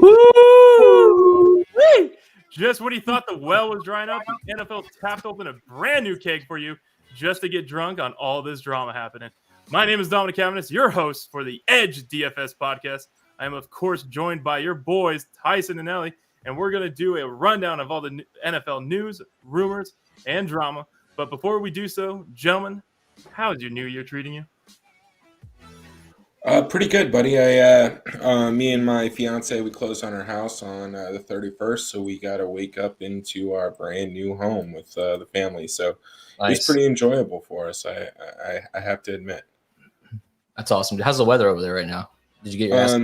Woo! Just when he thought the well was drying up, the NFL tapped open a brand new keg for you just to get drunk on all this drama happening. My name is Dominic Cavanis, your host for the Edge DFS podcast. I am, of course, joined by your boys, Tyson and Ellie, and we're going to do a rundown of all the NFL news, rumors, and drama. But before we do so, gentlemen, how is your new year treating you? Pretty good, buddy. Me and my fiance, we closed on our house on the 31st, so we got to wake up into our brand new home with the family. So Nice. It's pretty enjoyable for us. I have to admit. That's awesome. How's the weather over there right now? Did you get your ass?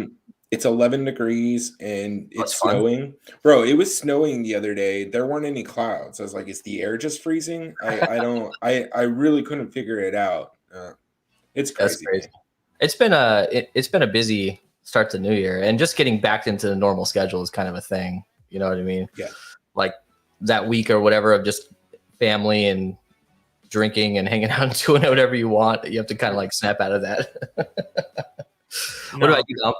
It's 11 degrees and That's it's fun. snowing. Bro, it was snowing the other day. There weren't any clouds. I was like, is the air just freezing? I really couldn't figure it out. It's crazy. That's crazy. It's been a busy start to New Year, and just getting back into the normal schedule is kind of a thing. You know what I mean? Yeah. Like that week or whatever of just family and drinking and hanging out and doing whatever you want. You have to kind of like snap out of that. What about you, Dom?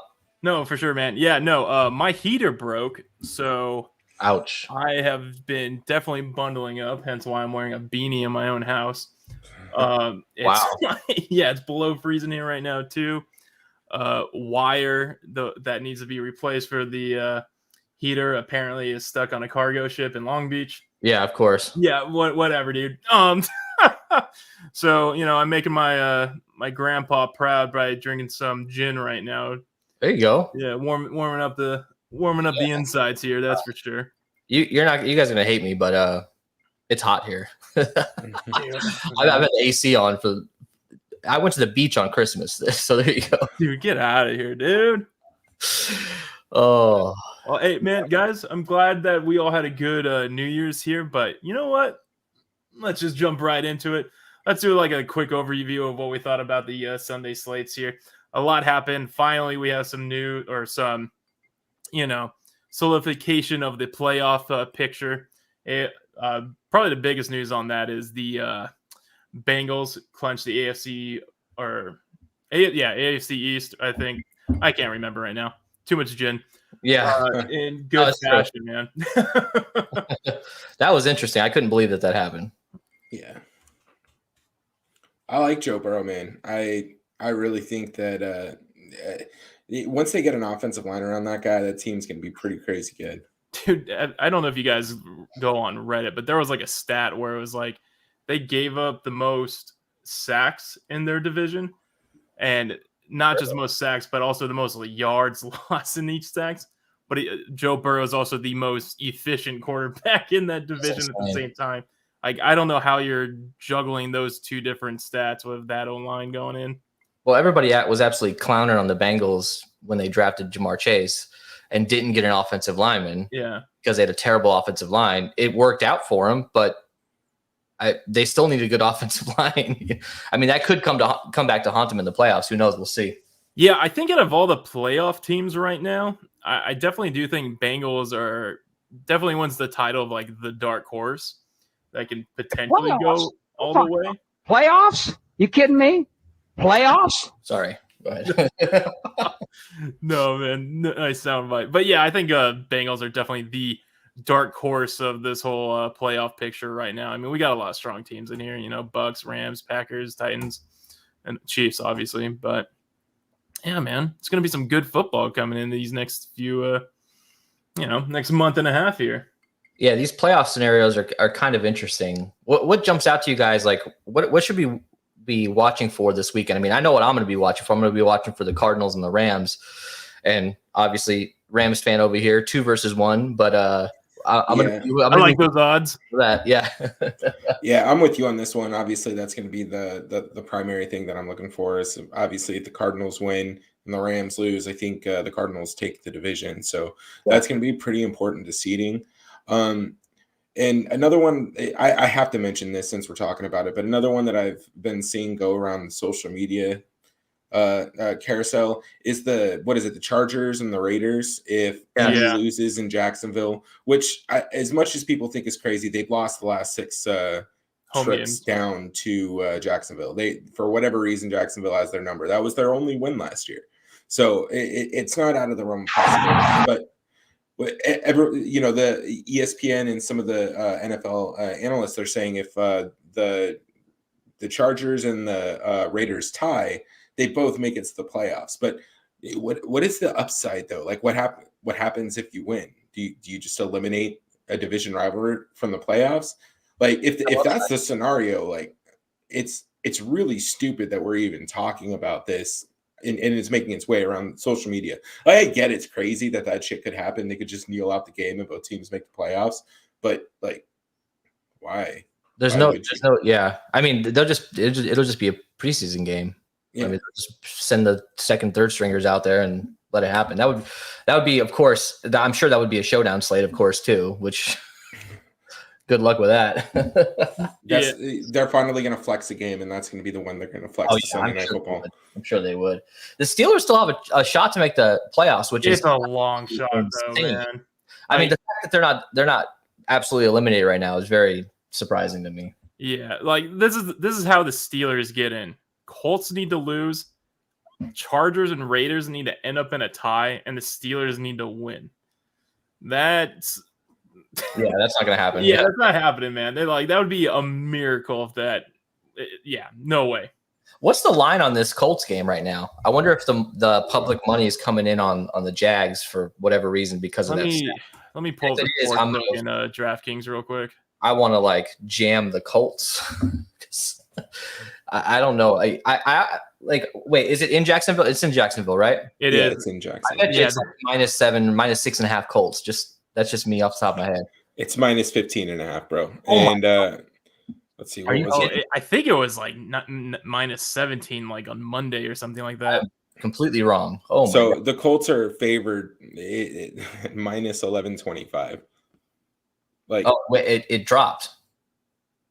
No, for sure, man. Yeah, no, my heater broke, so Ouch. I have been definitely bundling up, hence why I'm wearing a beanie in my own house. Wow. Yeah, it's below freezing here right now too. Wire that needs to be replaced for the heater apparently is stuck on a cargo ship in Long Beach. Yeah, of course. Yeah, whatever, dude. So I'm making my my grandpa proud by drinking some gin right now. There you go. Yeah, warming up the insides here. That's for sure. You guys are gonna hate me, but it's hot here. I've had the AC on I went to the beach on Christmas, so there you go. Dude, get out of here, dude. Oh, Well, hey, man, guys, I'm glad that we all had a good New Year's here, but you know what? Let's just jump right into it. Let's do like a quick overview of what we thought about the Sunday slates here. A lot happened. Finally, we have some new or some, solidification of the playoff picture. Probably the biggest news on that is the Bengals clinched the AFC AFC East. I think I can't remember right now. Too much gin. yeah. In good fashion, man. That was interesting. I couldn't believe that happened. Yeah. I like Joe Burrow, man. I really think that once they get an offensive line around that guy, that team's going to be pretty crazy good. Dude, I don't know if you guys go on Reddit, but there was like a stat where it was like they gave up the most sacks in their division, and not just the most sacks, but also the most yards lost in each sacks. But Joe Burrow is also the most efficient quarterback in that division at the same time. Like, I don't know how you're juggling those two different stats with that O-line going in. Well, everybody was absolutely clowning on the Bengals when they drafted Jamar Chase and didn't get an offensive lineman. Yeah, because they had a terrible offensive line. It worked out for them, but they still need a good offensive line. I mean, that could come back to haunt them in the playoffs. Who knows? We'll see. Yeah, I think out of all the playoff teams right now, I definitely do think Bengals are definitely wins the title of like the dark horse that can potentially go all the way. Playoffs? You kidding me? Playoffs? Sorry. Go ahead. No, man. Nice soundbite. But yeah, I think Bengals are definitely the dark horse of this whole playoff picture right now. I mean, we got a lot of strong teams in here, Bucks, Rams, Packers, Titans, and Chiefs, obviously. But yeah, man, it's going to be some good football coming in these next few, next month and a half here. Yeah, these playoff scenarios are kind of interesting. What jumps out to you guys? Like, what should we be watching for this weekend? I mean, I know what I'm going to be watching for. I'm going to be watching for the Cardinals and the Rams, and obviously Rams fan over here, 2 versus 1. But I'm gonna like those odds for that. Yeah, yeah, I'm with you on this one. Obviously, that's going to be the primary thing that I'm looking for. Is obviously if the Cardinals win and the Rams lose, I think the Cardinals take the division. So that's going to be pretty important to seeding. And another one, I have to mention this since we're talking about it, but another one that I've been seeing go around social media carousel is the Chargers and the Raiders. If Indy loses in Jacksonville, which as much as people think is crazy, they've lost the last 6 trips down to Jacksonville. They, for whatever reason, Jacksonville has their number. That was their only win last year. So it's not out of the realm of possibility. the ESPN and some of the NFL analysts, they're saying if the Chargers and the Raiders tie, they both make it to the playoffs. But what is the upside though? Like what happens if you win? Do you just eliminate a division rivalry from the playoffs? Like if that's the scenario, like it's really stupid that we're even talking about this. And it's making its way around social media. I get it's crazy that shit could happen. They could just kneel out the game and both teams make the playoffs. But like, why? There's no. Yeah. I mean, it'll just be a preseason game. Yeah. I mean, just send the second, third stringers out there and let it happen. That would be, of course. I'm sure that would be a showdown slate, of course, too. Which. Good luck with that. They're finally going to flex a game, and that's going to be the one they're going to flex. Sunday Night Football. I'm sure they would. The Steelers still have a shot to make the playoffs, which is a long shot, though, man. I mean, the fact that they're not absolutely eliminated right now is very surprising to me. Yeah, like this is how the Steelers get in. Colts need to lose. Chargers and Raiders need to end up in a tie, and the Steelers need to win. That's not going to happen. Yeah, that's not happening, man. That would be a miracle if that. Yeah, no way. What's the line on this Colts game right now? I wonder if the public money is coming in on the Jags for whatever reason because of that. Let me pull up the sportsbook in DraftKings real quick. I want to jam the Colts. I don't know. I wait, is it in Jacksonville? It's in Jacksonville, right? It is. It's in Jacksonville. I bet it's -7, -6.5 Colts. That's just me off the top of my head. It's -15.5, bro. Let's see. I think it was -17, like on Monday or something like that. I'm completely wrong. Oh, so God. The Colts are favored -11.25. Wait, it dropped.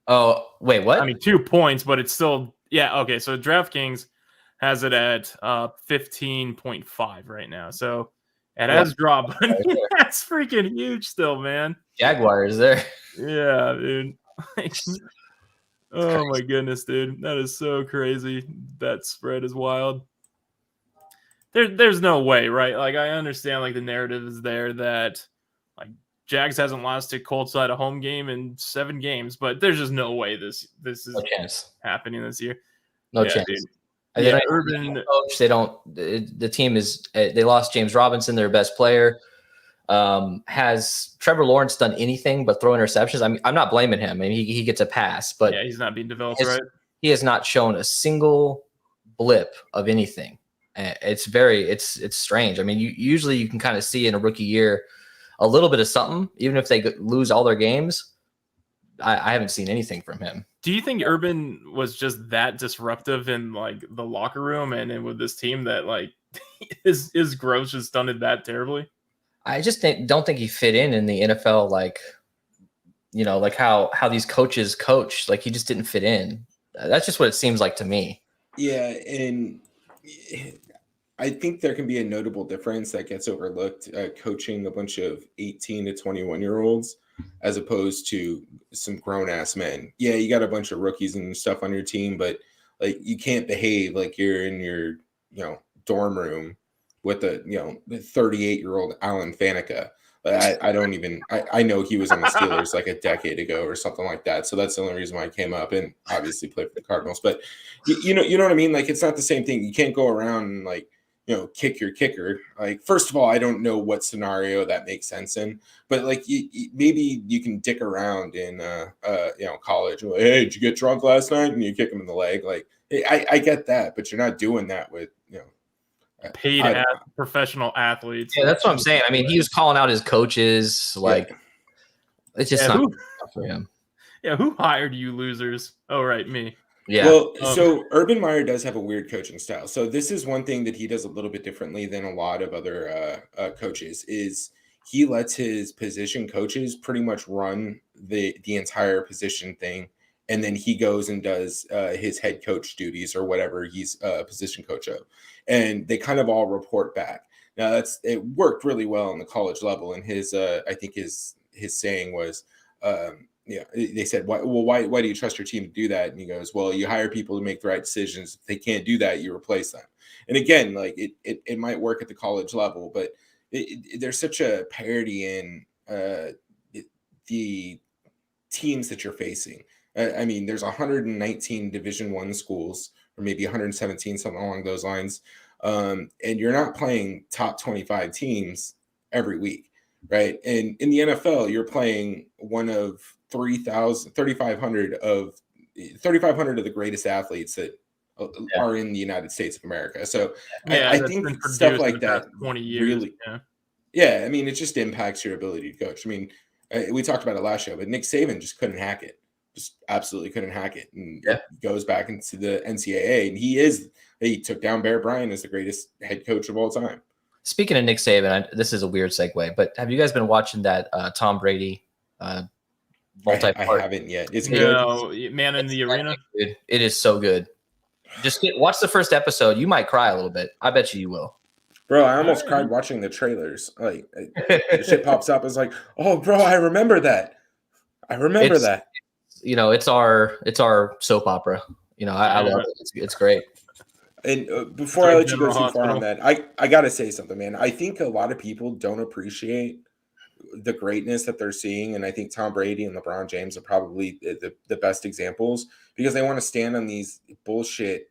Oh, wait, what? I mean, 2 points, but it's still okay. So DraftKings has it at 15.5 right now. So it has dropped. That's freaking huge still, man. Jaguars there. Yeah, dude. Oh my goodness, dude. That is so crazy. That spread is wild. There's no way, right? Like I understand the narrative is there that Jags hasn't lost to Colts at a home game in 7 games, but there's just no way this is happening this year. No chance. Dude. Yeah, Urban coach. They don't. The team is. They lost James Robinson, their best player. Has Trevor Lawrence done anything but throw interceptions? I mean, I'm not blaming him. I mean, he gets a pass, but he's not being developed right. He has not shown a single blip of anything. It's strange. I mean, usually you can kind of see in a rookie year a little bit of something, even if they lose all their games. I haven't seen anything from him. Do you think Urban was just that disruptive in the locker room and with this team that his growth just stunted that terribly? I just don't think he fit in the NFL, how these coaches coach. He just didn't fit in. That's just what it seems like to me. Yeah, and I think there can be a notable difference that gets overlooked coaching a bunch of 18 to 21-year-olds as opposed to some grown-ass men. Yeah, you got a bunch of rookies and stuff on your team, but you can't behave like you're in your dorm room with the 38-year-old Alan Faneca. I know he was on the Steelers a decade ago or something like that. So that's the only reason why I came up, and obviously played for the Cardinals. But you know what I mean? It's not the same thing. You can't go around and kick your kicker. First of all, I don't know what scenario that makes sense in, but maybe you can dick around in college. Hey, did you get drunk last night? And you kick him in the leg. I get that, but you're not doing that with paid professional athletes. Yeah, that's what I'm saying. I mean, he was calling out his coaches. It's just not for him. Yeah, who hired you losers? Oh, right, me. Yeah. Well, so Urban Meyer does have a weird coaching style. So this is one thing that he does a little bit differently than a lot of other coaches is he lets his position coaches pretty much run the entire position thing. And then he goes and does his head coach duties or whatever he's a position coach of. And they kind of all report back. Now it worked really well on the college level. And his saying was, they said, why do you trust your team to do that? And he goes, well, you hire people to make the right decisions. If they can't do that, you replace them. And again, it might work at the college level, but there's such a parity in the teams that you're facing. I mean, there's 119 Division I schools, or maybe 117, something along those lines. And you're not playing top 25 teams every week, right? And in the NFL, you're playing one of 3,500 of the greatest athletes that are in the United States of America. So I think stuff like that 20 years. really, yeah, I mean, it just impacts your ability to coach. I mean, we talked about it last show, but Nick Saban just couldn't hack it. Just absolutely couldn't hack it. And it goes back into the NCAA. And he took down Bear Bryant as the greatest head coach of all time. Speaking of Nick Saban, this is a weird segue, but have you guys been watching that Tom Brady multi-part? I haven't yet. It's good. No, Man in the Arena. It is so good. Just watch the first episode. You might cry a little bit. I bet you will. Bro, I almost cried watching the trailers. Like, the shit pops up. It's like, oh, bro, I remember that. That. You know, it's our soap opera. You know, I love it. It's great. And before I let you go too far on that, I got to say something, man. I think a lot of people don't appreciate the greatness that they're seeing. And I think Tom Brady and LeBron James are probably the best examples, because they want to stand on these bullshit,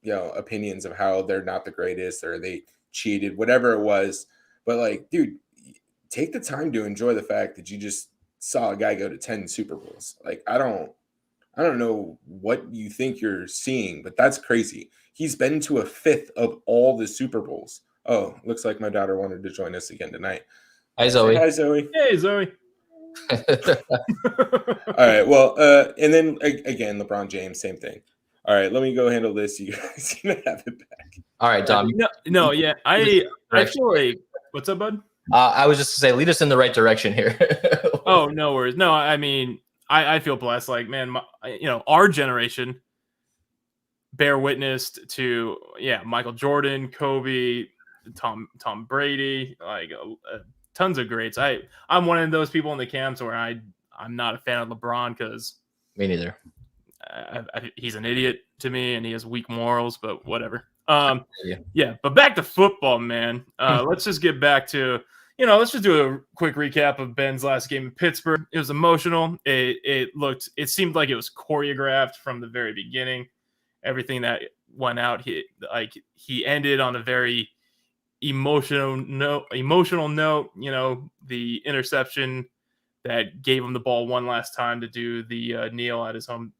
opinions of how they're not the greatest or they cheated, whatever it was. But like, dude, take the time to enjoy the fact that you just saw a guy go to 10 Super Bowls. Like, I don't know what you think you're seeing, but that's crazy. He's been to a fifth of all the Super Bowls. Oh, looks like my daughter wanted to join us again tonight. Hi, Zoe. Hi, Zoe. Hey, Zoe. All right. Well, and then again, LeBron James, same thing. All right, let me go handle this. You guys can have it back. All right, Dom. No, yeah. I feel like, what's up, bud? I was just to say, lead us in the right direction here. Oh, no worries. No, I mean, I feel blessed. Like, man, our generation bear witness to, Michael Jordan, Kobe, Tom Brady, like tons of greats. I'm one of those people in the camps where I'm not a fan of LeBron because me neither. He's an idiot to me and he has weak morals, but whatever. But back to football, man. Let's just get back to, let's just do a quick recap of Ben's last game in Pittsburgh. It was emotional. It seemed like it was choreographed from the very beginning. Everything that went out, he ended on a very emotional note. The interception that gave him the ball one last time to do the kneel at his home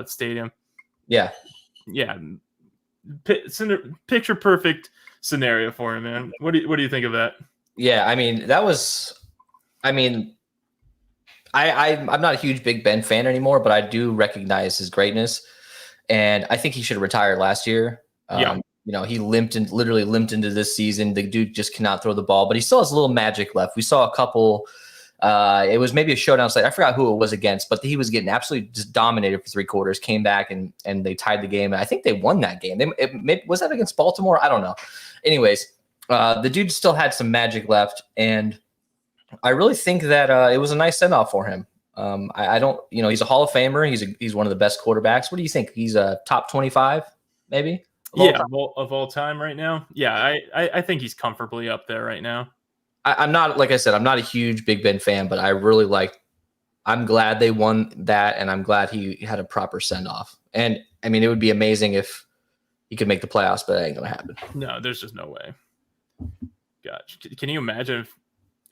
stadium. Picture perfect scenario for him, man. What do you think of that? I mean, I'm not a huge Big Ben fan anymore, but I do recognize his greatness, and I think he should have retired last year. He literally limped into this season. The dude just cannot throw the ball, but he still has a little magic left. We saw a couple. It was maybe a showdown site. I forgot who it was against, but he was getting absolutely just dominated for 3 quarters, came back and they tied the game. And I think they won that game. Was that against Baltimore? I don't know. Anyways, the dude still had some magic left. And I really think that it was a nice send-off for him. I don't, he's a Hall of Famer. He's one of the best quarterbacks. What do you think? He's a top 25, maybe? Of all time right now. I think he's comfortably up there right now. I'm not, like I said, I'm not a huge Big Ben fan, but I really I'm glad they won that, and I'm glad he had a proper send-off. And, I mean, it would be amazing if he could make the playoffs, but it ain't going to happen. No, there's just no way. Gosh, can you imagine if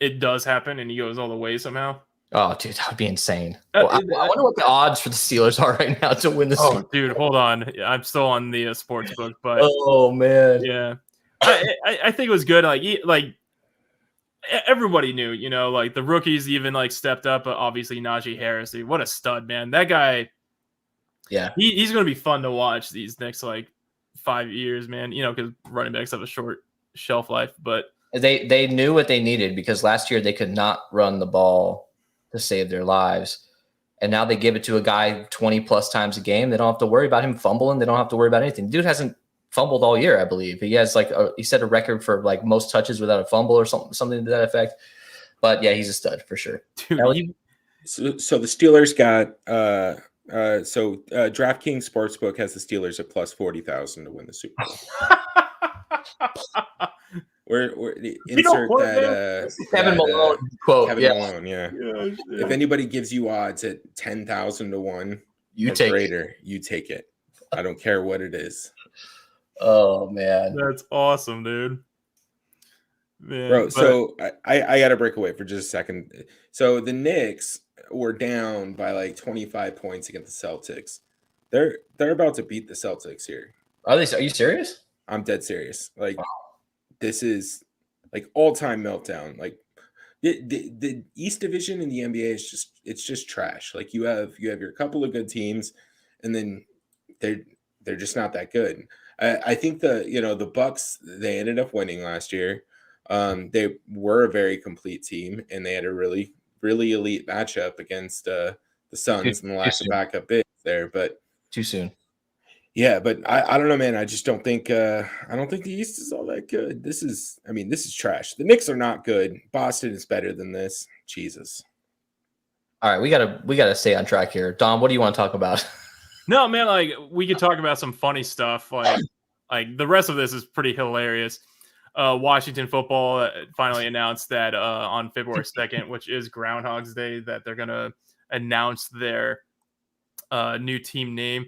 it does happen and he goes all the way somehow? Oh, dude, that would be insane. I wonder what the odds for the Steelers are right now to win the Super Bowl. Dude, hold on. I'm still on the sports book, but oh man, yeah, I think it was good. Like everybody knew, like the rookies even stepped up. But obviously Najee Harris, dude, what a stud, man! That guy, he's going to be fun to watch these next 5 years, man. Because running backs have a short shelf life, but they knew what they needed because last year they could not run the ball to save their lives. And now they give it to a guy 20 plus times a game. They don't have to worry about him fumbling. They don't have to worry about anything. Dude hasn't fumbled all year, I believe. He has he set a record for most touches without a fumble or something to that effect. But yeah, he's a stud for sure. Dude, so the Steelers got DraftKings Sportsbook has the Steelers at plus 40,000 to win the Super Bowl. We're insert that Kevin Malone quote. Kevin Malone, yeah. Yeah. If anybody gives you odds at 10,000 to 1 You or take greater, you take it. I don't care what it is. Oh man, That's awesome, dude. Man, Bro, so I got to break away for just a second. So the Knicks were down by like 25 points against the Celtics. They're about to beat the Celtics here. are you serious? I'm dead serious. Like this is like all-time meltdown. Like the East Division in the NBA is just trash. Like you have your couple of good teams, and then they're just not that good. I think the Bucks, they ended up winning last year. They were a very complete team, and they had a really, really elite matchup against the Suns and the lack of backup bigs there. But Too soon. yeah, but I don't know, man. I just don't think the East is all that good. This is trash. The Knicks are not good. Boston is better than this. Jesus. All right, we gotta stay on track here. Dom, what do you want to talk about? No, man, like we could talk about some funny stuff. Like the rest of this is pretty hilarious. Washington football finally announced that on February 2nd, which is Groundhog's Day, that they're gonna announce their new team name.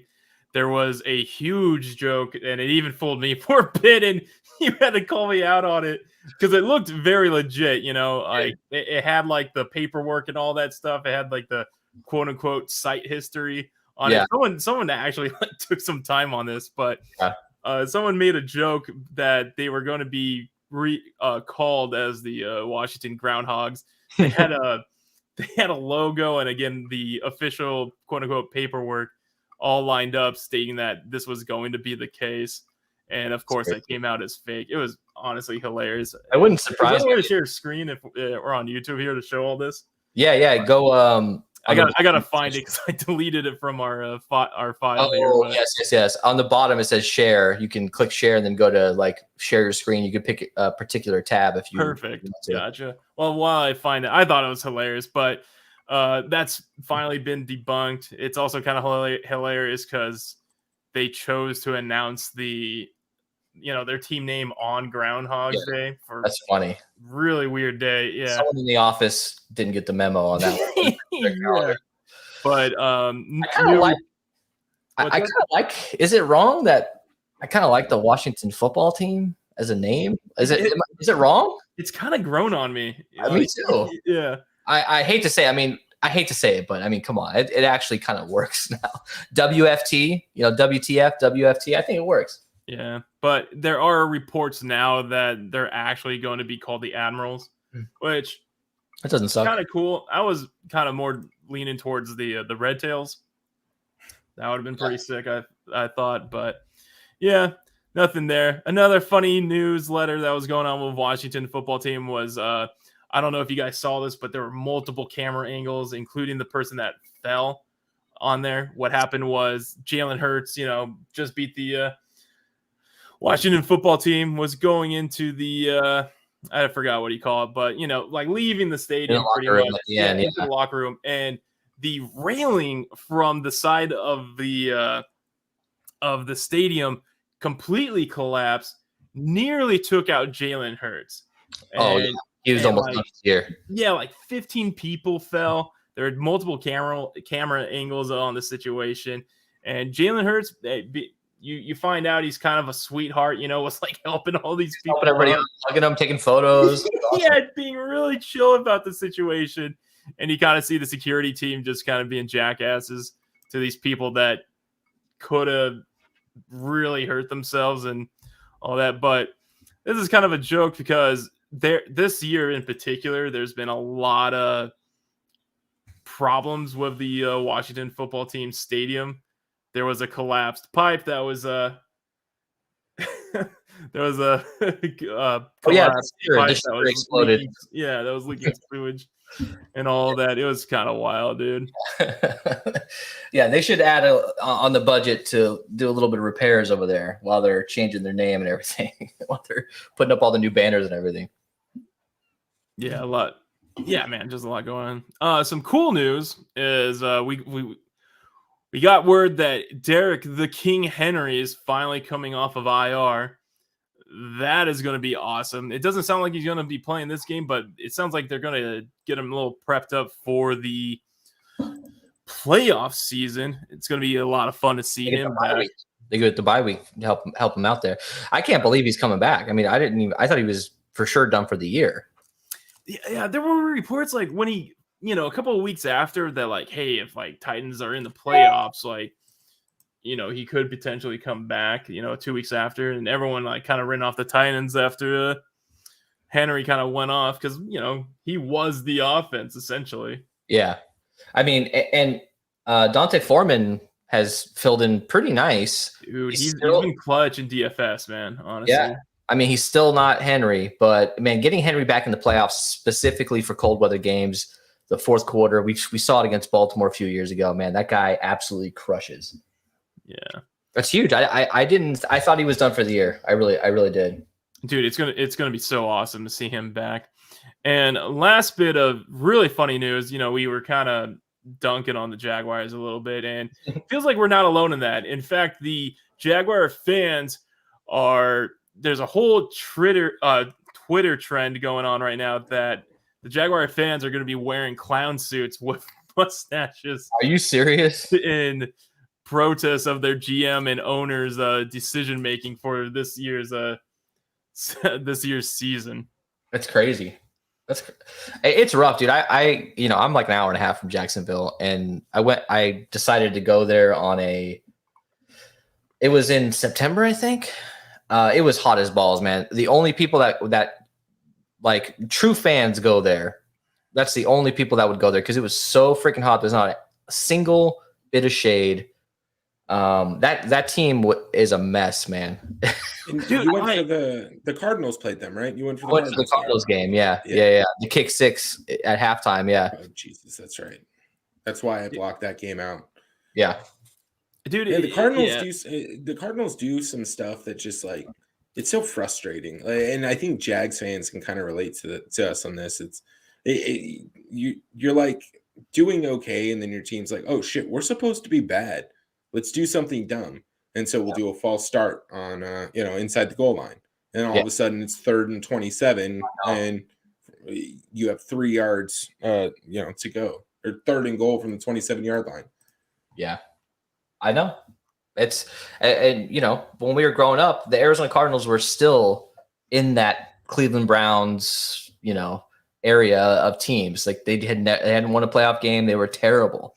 There was a huge joke, and it even fooled me for a bit, and you had to call me out on it because it looked very legit. Like it had like the paperwork and all that stuff. It had like the quote unquote site history on it. Someone actually took some time on this, but someone made a joke that they were going to be called as the Washington Groundhogs. They had a logo, and again the official quote unquote paperwork all lined up stating that this was going to be the case, and of course that came out as fake. It was honestly hilarious. I wouldn't surprise me. I'm going to share a screen if we're on YouTube here to show all this. Yeah, go. I gotta find it because I deleted it from our file. Oh here, yes. On the bottom it says share. You can click share and then go to like share your screen. You could pick a particular tab if you. Perfect. Gotcha. Well, while I find it, I thought it was hilarious, but that's finally been debunked. It's also kind of hilarious because they chose to announce their team name on Groundhog's Day. That's funny. Really weird day. Yeah. Someone in the office didn't get the memo on that one. Yeah. But I kind of like. Is it wrong that I kind of like the Washington football team as a name? Is it wrong? It's kind of grown on me. Me too. Yeah. I hate to say. I hate to say it, but come on. It actually kind of works now. WFT, WTF, WFT. I think it works. Yeah, but there are reports now that they're actually going to be called the Admirals, which that doesn't suck. Kind of cool. I was kind of more leaning towards the Red Tails. That would have been pretty sick, I thought. But yeah, nothing there. Another funny newsletter that was going on with Washington football team was I don't know if you guys saw this, but there were multiple camera angles, including the person that fell on there. What happened was Jalen Hurts, just beat the Washington football team, was going into the I forgot what he called it, but like leaving the stadium pretty much into the locker room, and the railing from the side of the stadium completely collapsed, nearly took out Jalen Hurts. He was almost done here. Yeah, like 15 people fell. There were multiple camera angles on the situation, and Jalen Hurts. You find out he's kind of a sweetheart, was like helping all these people. Helping everybody, hugging them, taking photos. Yeah, being really chill about the situation. And you kind of see the security team just kind of being jackasses to these people that could have really hurt themselves and all that. But this is kind of a joke because this year in particular, there's been a lot of problems with the Washington football team stadium. There was a collapsed pipe that was there was a exploded. That was leaking sewage and all that. It was kind of wild, dude. Yeah, they should add on the budget to do a little bit of repairs over there while they're changing their name and everything, while they're putting up all the new banners and everything. Yeah, a lot. Yeah, man, just a lot going on. Some cool news is we got word that Derrick the King Henry is finally coming off of IR. that is going to be awesome. It doesn't sound like he's going to be playing this game, but it sounds like they're going to get him a little prepped up for the playoff season. It's going to be a lot of fun to see him back. They go to the bye week to help him out there. I can't believe he's coming back. I mean, I thought he was for sure done for the year. Yeah, there were reports like when he, a couple of weeks after that, like, hey, if like Titans are in the playoffs, like, he could potentially come back, 2 weeks after, and everyone like kind of written off the Titans after Henry kind of went off because, he was the offense essentially. Yeah. I mean, and Dante Foreman has filled in pretty nice. Dude, he's been clutch in DFS, man, honestly. Yeah. I mean, he's still not Henry, but man, getting Henry back in the playoffs specifically for cold weather games, the fourth quarter, we saw it against Baltimore a few years ago. Man, that guy absolutely crushes. Yeah, that's huge. I thought he was done for the year. I really did. Dude, it's gonna be so awesome to see him back. And last bit of really funny news, we were kind of dunking on the Jaguars a little bit, and it feels like we're not alone in that. In fact, the Jaguar fans there's a whole Twitter trend going on right now that the Jaguar fans are going to be wearing clown suits with mustaches. Are you serious? In protest of their GM and owners' decision making for this year's season. That's crazy. It's rough, dude. I'm like an hour and a half from Jacksonville, and I decided to go there it was in September, I think. It was hot as balls, man. The only people that like true fans go there. That's the only people that would go there because it was so freaking hot. There's not a single bit of shade. That team is a mess, man. Dude, you went for the Cardinals played them, right? You went for the Cardinals game. Yeah. The kick 6 at halftime. Yeah. Oh, Jesus, that's right. That's why I blocked that game out. Yeah. Dude, the Cardinals do some stuff that just like it's so frustrating, and I think Jags fans can kind of relate to us on this. You're like doing okay, and then your team's like, oh shit, we're supposed to be bad. Let's do something dumb, and so we'll do a false start on inside the goal line, and all of a sudden it's 3rd and 27, and you have 3 yards, to go, or 3rd and goal from the 27-yard line. Yeah. I know. It's and when we were growing up, the Arizona Cardinals were still in that Cleveland Browns, area of teams. Like they hadn't won a playoff game. They were terrible.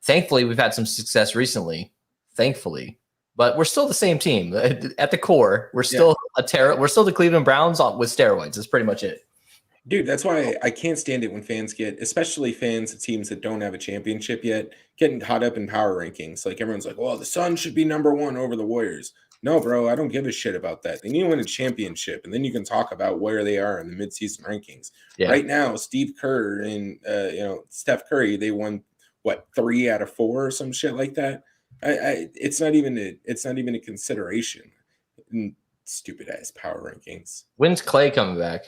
Thankfully, we've had some success recently. Thankfully, but we're still the same team at the core. We're still we're still the Cleveland Browns with steroids. That's pretty much it. Dude, that's why I can't stand it when fans especially fans of teams that don't have a championship yet, getting caught up in power rankings. Like everyone's like, well, the Suns should be number 1 over the Warriors. No, bro, I don't give a shit about that. They need to win a championship, and then you can talk about where they are in the midseason rankings. Yeah. Right now, Steve Kerr and Steph Curry, they won 3 out of 4 or some shit like that. It's not even a consideration. Stupid ass power rankings. When's Clay coming back?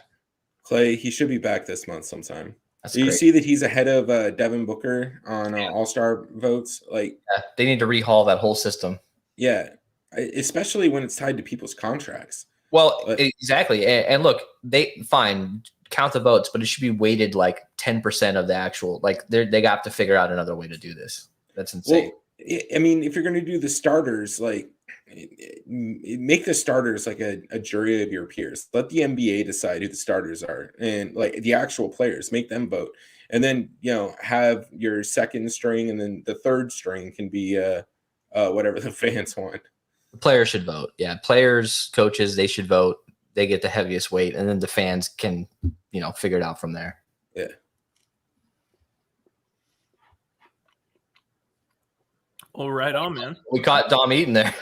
Clay, he should be back this month sometime. That's Do you see that he's ahead of Devin Booker on All-Star votes? Like, they need to rehaul that whole system. Yeah, especially when it's tied to people's contracts. Well, exactly. And look, they count the votes, but it should be weighted like 10% of the actual. Like they got to figure out another way to do this. That's insane. Well, I mean, if you're going to do the starters, like make the starters like a jury of your peers. Let the NBA decide who the starters are, and like the actual players, make them vote, and then have your second string, and then the third string can be whatever the fans want. The players should vote. Yeah, players, coaches, they should vote. They get the heaviest weight, and then the fans can figure it out from there. Yeah. All right on, man. We caught Dom eating there.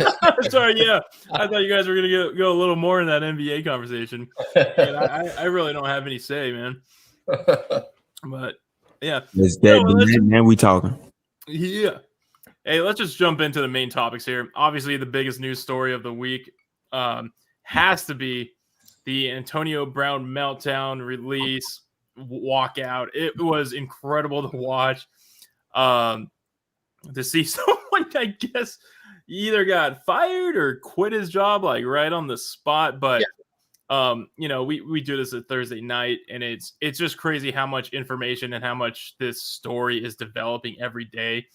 Sorry, yeah. I thought you guys were going to go a little more in that NBA conversation. I really don't have any say, man. But, yeah. It's dead, man. We talking. Yeah. Hey, let's just jump into the main topics here. Obviously, the biggest news story of the week has to be the Antonio Brown meltdown release walkout. It was incredible to watch. To see someone, I guess, either got fired or quit his job like right on the spot. But we do this at Thursday night, and it's just crazy how much information and how much this story is developing every day.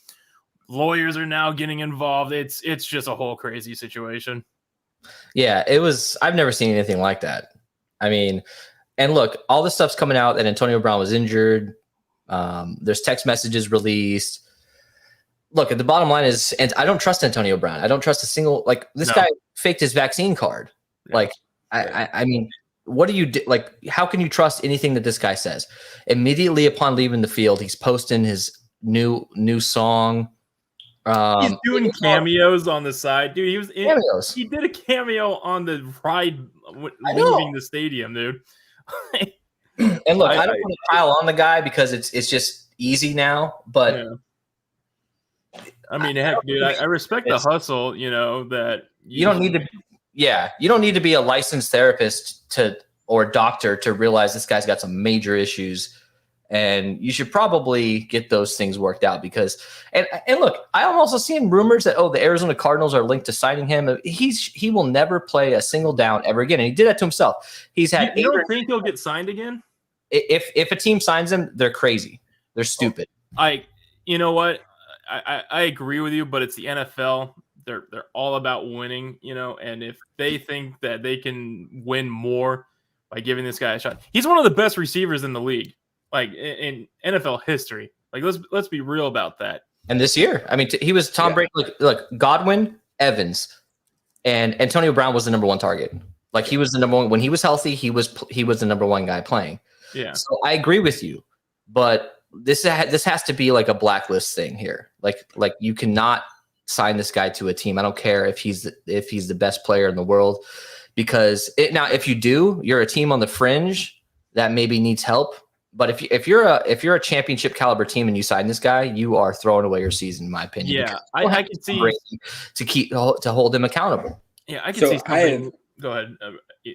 Lawyers are now getting involved. It's just a whole crazy situation. Yeah, it was. I've never seen anything like that. I mean, and look, all this stuff's coming out that Antonio Brown was injured. There's text messages released. Look, at the bottom line is, and I don't trust Antonio Brown. I don't trust a single, like, this guy faked his vaccine card. Yeah. Like, I mean, what do you do? Like, how can you trust anything that this guy says? Immediately upon leaving the field, he's posting his new song. He's doing cameos on the side, dude. He was in cameos. He did a cameo on the ride leaving the stadium, dude. And look, I don't want to pile on the guy because it's just easy now, but. Yeah. I mean, heck, dude, I respect the hustle, that you don't need to. Yeah, you don't need to be a licensed therapist or doctor to realize this guy's got some major issues, and you should probably get those things worked out because. And look, I'm also seeing rumors that the Arizona Cardinals are linked to signing him. He will never play a single down ever again, and he did that to himself. He's had. You don't think he'll get signed again? If a team signs him, they're crazy. They're stupid. You know what? I agree with you, but it's the NFL. They're all about winning, and if they think that they can win more by giving this guy a shot, he's one of the best receivers in the league, like in NFL history. Like let's be real about that. And this year, I mean, he was Tom Brady. Look, Godwin, Evans, and Antonio Brown was the number one target. Like he was the number one when he was healthy. He was the number one guy playing. Yeah. So I agree with you, but this has to be like a blacklist thing here. Like you cannot sign this guy to a team. I don't care if he's the best player in the world, because now if you do, you're a team on the fringe that maybe needs help. But if you're a championship caliber team and you sign this guy, you are throwing away your season, in my opinion. Yeah, I can see to hold him accountable. Yeah, I can see something. Go ahead.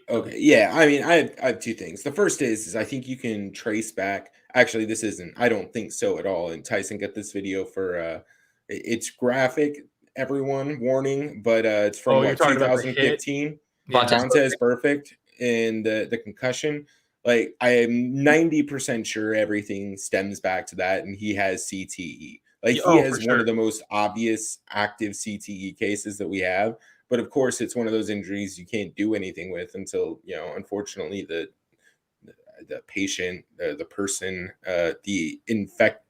Okay. Yeah. I mean, I have two things. The first is I think you can trace back. Actually, this isn't. I don't think so at all. And Tyson, get this video for. It's graphic. Everyone, warning, but it's from 2015. Montez perfect and the concussion. Like I am 90% sure everything stems back to that, and he has CTE. Like he has one of the most obvious active CTE cases that we have. But of course, it's one of those injuries you can't do anything with until, unfortunately, the patient, the person, the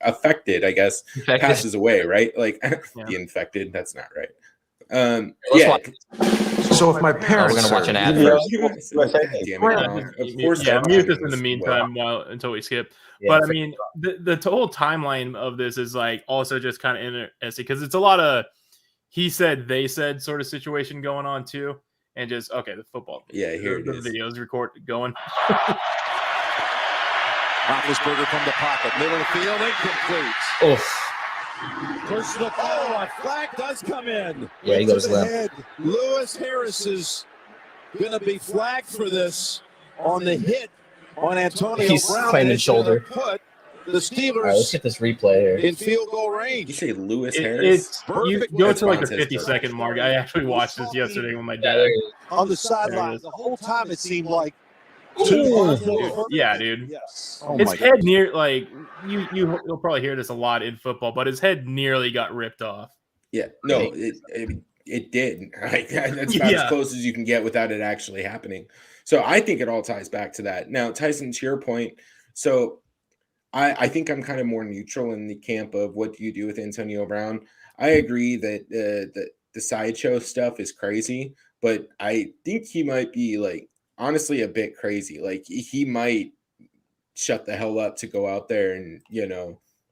affected, I guess, passes away, right? Like the infected, that's not right. So if my parents, we're gonna watch an ad first. Of course, mute this in the meantime until we skip. Yeah, but I mean, the whole timeline of this is like also just kind of interesting because it's a lot of he said, they said sort of situation going on too, and just the football. Yeah, here the videos going. Roethlisberger from the pocket, middle of the field, incomplete. Personal foul, a flag does come in. Yeah, he goes left. Lewis Harris is going to be flagged for this on the hit on Antonio Brown. He's claiming shoulder. Put the Steelers. All right, let's get this replay here. In field goal range. You say Lewis Harris? You go to like the 50-second mark. I actually watched this yesterday with my dad. On the sideline, the whole time it seemed like. Yeah, dude. Yes. His head near, like you'll probably hear this a lot in football, but his head nearly got ripped off. Yeah, no, it did. Like, that's about as close as you can get without it actually happening. So I think it all ties back to that. Now, Tyson, to your point, so I think I'm kind of more neutral in the camp of what do you do with Antonio Brown. I agree that the sideshow stuff is crazy, but I think he might be like honestly a bit crazy. Like he might shut the hell up to go out there and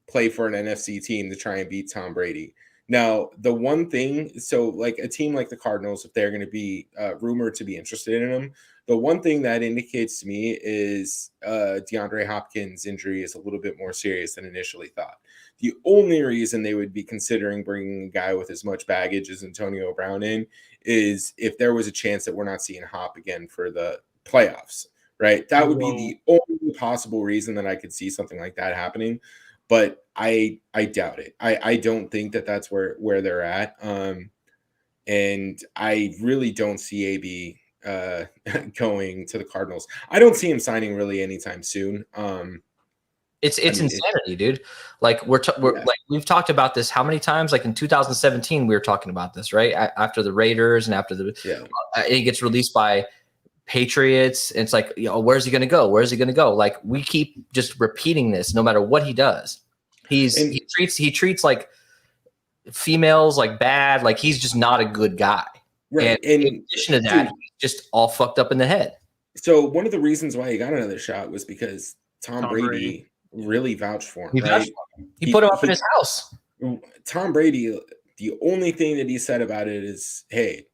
play for an NFC team to try and beat Tom Brady. Now, the one thing, so like a team like the Cardinals, if they're going to be rumored to be interested in him, the one thing that indicates to me is DeAndre Hopkins' injury is a little bit more serious than initially thought. The only reason they would be considering bringing a guy with as much baggage as Antonio Brown in is if there was a chance that we're not seeing Hop again for the playoffs, right? That would be the only possible reason that I could see something like that happening. But I doubt it. I don't think that that's where they're at. And I really don't see AB going to the Cardinals. I don't see him signing really anytime soon. It's insanity, dude. Like we've talked about this how many times? Like in 2017, we were talking about this, right? After the Raiders and after it gets released by Patriots. And it's like, where's he going to go? Where's he going to go? Like we keep just repeating this, no matter what he does. He treats like females like bad. Like he's just not a good guy. Right. And in addition to that, he's just all fucked up in the head. So one of the reasons why he got another shot was because Tom Brady really vouched for him. He put him up in his house. Tom Brady, the only thing that he said about it is, hey,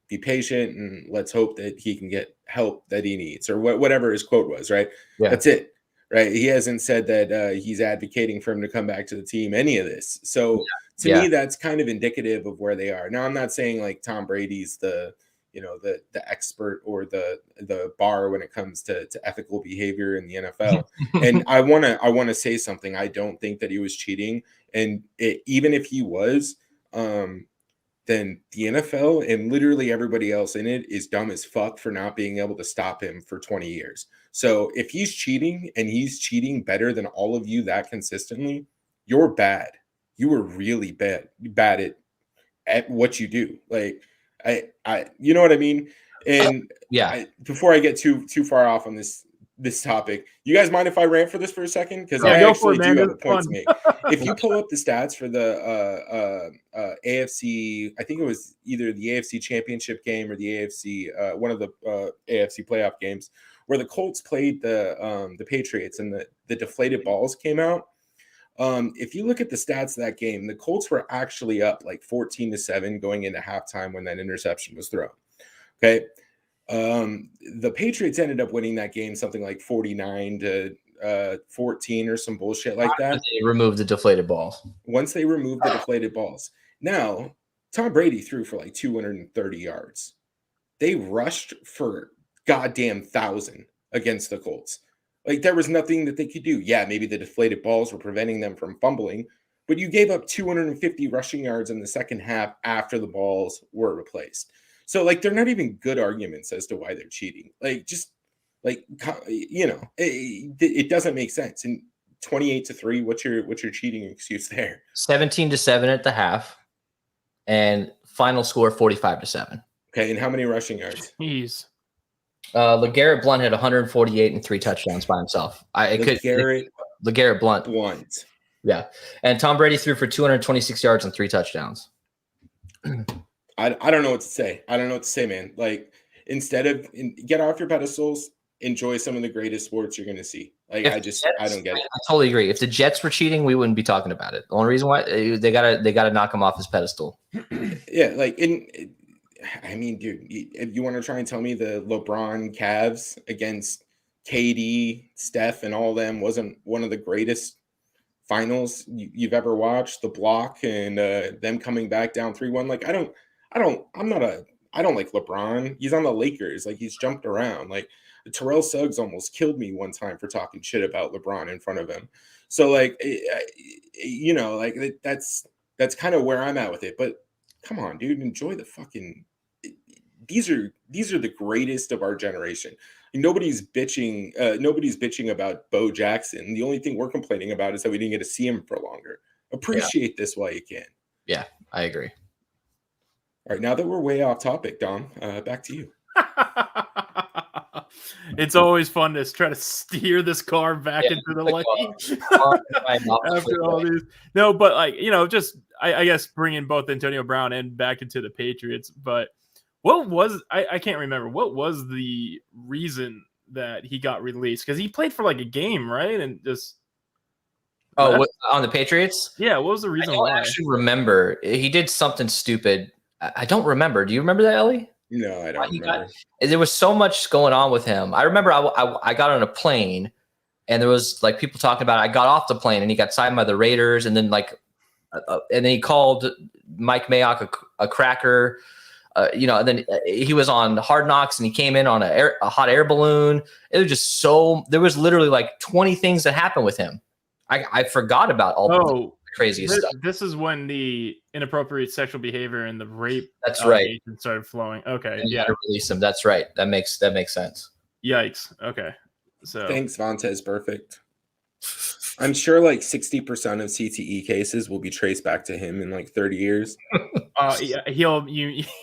be patient and let's hope that he can get help that he needs, or whatever his quote was, right? Yeah. That's it, right? He hasn't said that he's advocating for him to come back to the team, any of this. So to me, that's kind of indicative of where they are. Now, I'm not saying like Tom Brady's the expert or the bar when it comes to ethical behavior in the NFL. And I want to say something. I don't think that he was cheating. And even if he was, then the NFL and literally everybody else in it is dumb as fuck for not being able to stop him for 20 years. So if he's cheating and he's cheating better than all of you that consistently, you're bad. You were really bad at what you do. Like, I you know what I mean? And before I get too far off on this topic, you guys mind if I rant for this for a second? Because I actually do have a point to make. If you pull up the stats for the AFC, I think it was either the AFC Championship game or the AFC one of the AFC playoff games where the Colts played the Patriots and the deflated balls came out. If you look at the stats of that game, the Colts were actually up like 14-7 going into halftime when that interception was thrown. Okay. The Patriots ended up winning that game something like 49-14 or some bullshit like that. They removed the deflated balls. Once they removed the deflated balls. Now, Tom Brady threw for like 230 yards. They rushed for goddamn 1,000 against the Colts. Like, there was nothing that they could do. Yeah, maybe the deflated balls were preventing them from fumbling, but you gave up 250 rushing yards in the second half after the balls were replaced. So, like, they're not even good arguments as to why they're cheating. Like, just, like, it doesn't make sense. And 28-3, what's your cheating excuse there? 17-7 at the half, and final score 45-7. Okay, and how many rushing yards? Jeez. LeGarrette Blount had 148 and 3 touchdowns by himself. LeGarrette Blount. Yeah. And Tom Brady threw for 226 yards and 3 touchdowns. I don't know what to say. I don't know what to say, man. Like, instead of get off your pedestals, enjoy some of the greatest sports you're going to see. Like, I don't get it. I totally agree. If the Jets were cheating, we wouldn't be talking about it. The only reason why they gotta knock him off his pedestal. Yeah. Like, I mean, dude, if you want to try and tell me the LeBron Cavs against KD, Steph, and all them wasn't one of the greatest finals you've ever watched, the block and them coming back down 3-1. Like, I don't like LeBron. He's on the Lakers. Like, he's jumped around. Like, Terrell Suggs almost killed me one time for talking shit about LeBron in front of him. So, like, like that's kind of where I'm at with it. But come on, dude, enjoy the fucking. These are the greatest of our generation. Nobody's bitching about Bo Jackson. The only thing we're complaining about is that we didn't get to see him for longer. Appreciate this while you can. Yeah, I agree. All right, now that we're way off topic, Dom, back to you. It's always fun to try to steer this car back into the lane after all these. No, but like, just I guess bringing both Antonio Brown and back into the Patriots. But what was I can't remember what was the reason that he got released? Because he played for like a game, right? And just on the Patriots? Yeah, what was the reason why? I actually remember he did something stupid. I don't remember. Do you remember that, Ellie? No, I don't remember. There was so much going on with him. I remember I got on a plane and there was like people talking about it. I got off the plane and he got signed by the Raiders, and then and then he called Mike Mayock a cracker, and then he was on Hard Knocks and he came in on a hot air balloon. It was just there was literally like 20 things that happened with him. I forgot about all. Oh, craziest stuff. This is when the inappropriate sexual behavior and the rape That's right. allegations started flowing. Okay, And you yeah. gotta release him. That's right. That makes sense. Yikes. Okay. So Thanks, Vontez. Perfect. I'm sure like 60% of CTE cases will be traced back to him in like 30 years. yeah,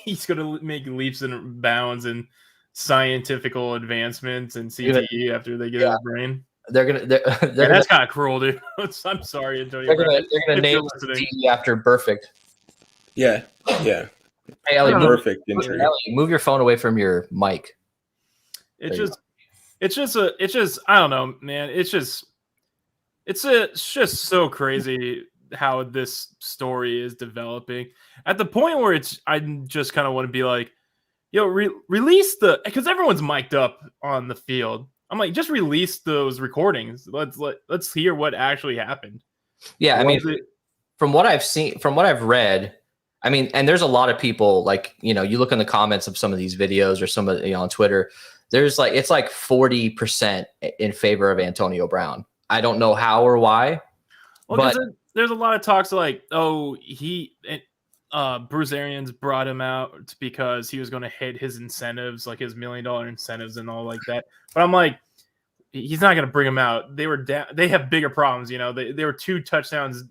he's gonna make leaps and bounds in scientifical advancements and CTE after they get his brain. They're That's kind of cruel, dude. I'm sorry, Antonio. they're gonna If name you're the listening. D after Perfect. Yeah. Hey, Ellie, Perfect injury. move your phone away from your mic. It's just I don't know, man. It's just so crazy how this story is developing at the point where I just kind of want to be like, yo, release because everyone's mic'd up on the field. I'm like, just release those recordings. Let's hear what actually happened. Yeah, I mean, from what I've seen, from what I've read, I mean, and there's a lot of people like, you look in the comments of some of these videos or some of on Twitter, there's like, it's like 40% in favor of Antonio Brown. I don't know how or why. Well, but there's a lot of talks like, oh, Bruce Arians brought him out because he was going to hit his incentives, like his $1 million incentives and all like that. But I'm like, he's not going to bring him out. They were down. They have bigger problems. They were 2 touchdowns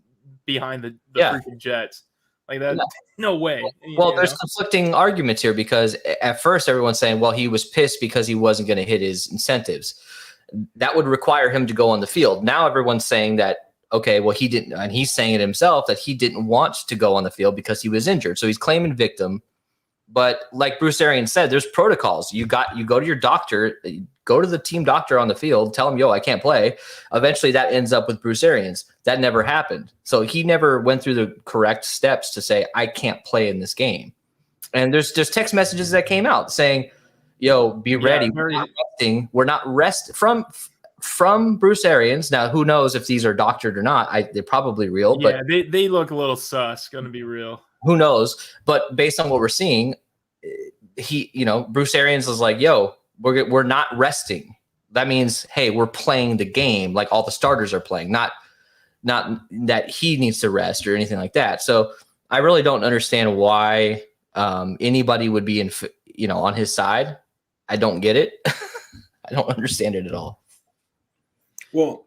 behind the freaking Jets. Like that. No way. Well, there's conflicting arguments here because at first everyone's saying, well, he was pissed because he wasn't going to hit his incentives. That would require him to go on the field. Now everyone's saying that, okay, well, he didn't, and he's saying it himself that he didn't want to go on the field because he was injured. So he's claiming victim. But like Bruce Arians said, there's protocols. You go to your doctor, go to the team doctor on the field, tell him, yo, I can't play. Eventually that ends up with Bruce Arians. That never happened. So he never went through the correct steps to say, I can't play in this game. And there's text messages that came out saying, yo, be ready. We're not resting from Bruce Arians. Now, who knows if these are doctored or not? They're probably real. Yeah, but they look a little sus. Going to be real. Who knows? But based on what we're seeing, Bruce Arians is like, yo, we're not resting. That means, hey, we're playing the game like all the starters are playing, not that he needs to rest or anything like that. So I really don't understand why anybody would be on his side. I don't get it. I don't understand it at all. Well,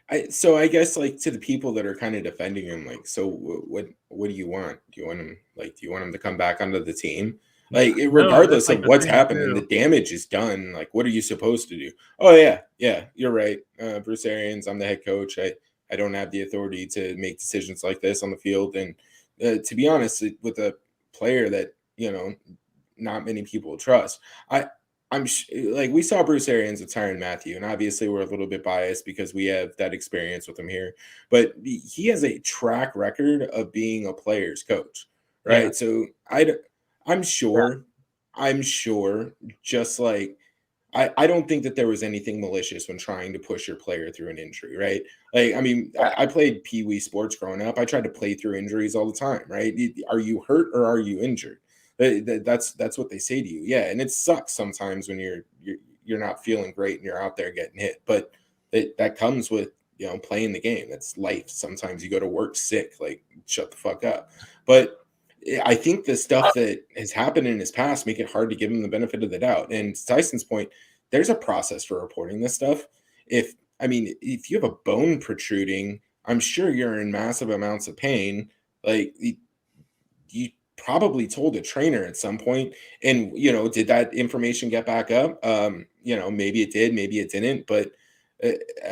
I guess like to the people that are kind of defending him, like, so what do you want? Do you want him to come back onto the team? Like, regardless of what's happening, the damage is done. Like, what are you supposed to do? Oh yeah, you're right. Bruce Arians, I'm the head coach. I don't have the authority to make decisions like this on the field. And to be honest, with a player that not many people trust, like we saw Bruce Arians with Tyrann Mathieu, and obviously we're a little bit biased because we have that experience with him here. But he has a track record of being a player's coach, right? Yeah. So I'm sure, just like I don't think that there was anything malicious when trying to push your player through an injury, right? Like, I mean, I played Pee Wee sports growing up. I tried to play through injuries all the time, right? Are you hurt or are you injured? That's what they say to you. Yeah, and it sucks sometimes when you're not feeling great and you're out there getting hit. But that comes with playing the game. That's life. Sometimes you go to work sick. Like, shut the fuck up. But I think the stuff that has happened in his past make it hard to give him the benefit of the doubt. And to Tyson's point, there's a process for reporting this stuff. If you have a bone protruding, I'm sure you're in massive amounts of pain. Like, you probably told a trainer at some point, and did that information get back up? Maybe it did, maybe it didn't. But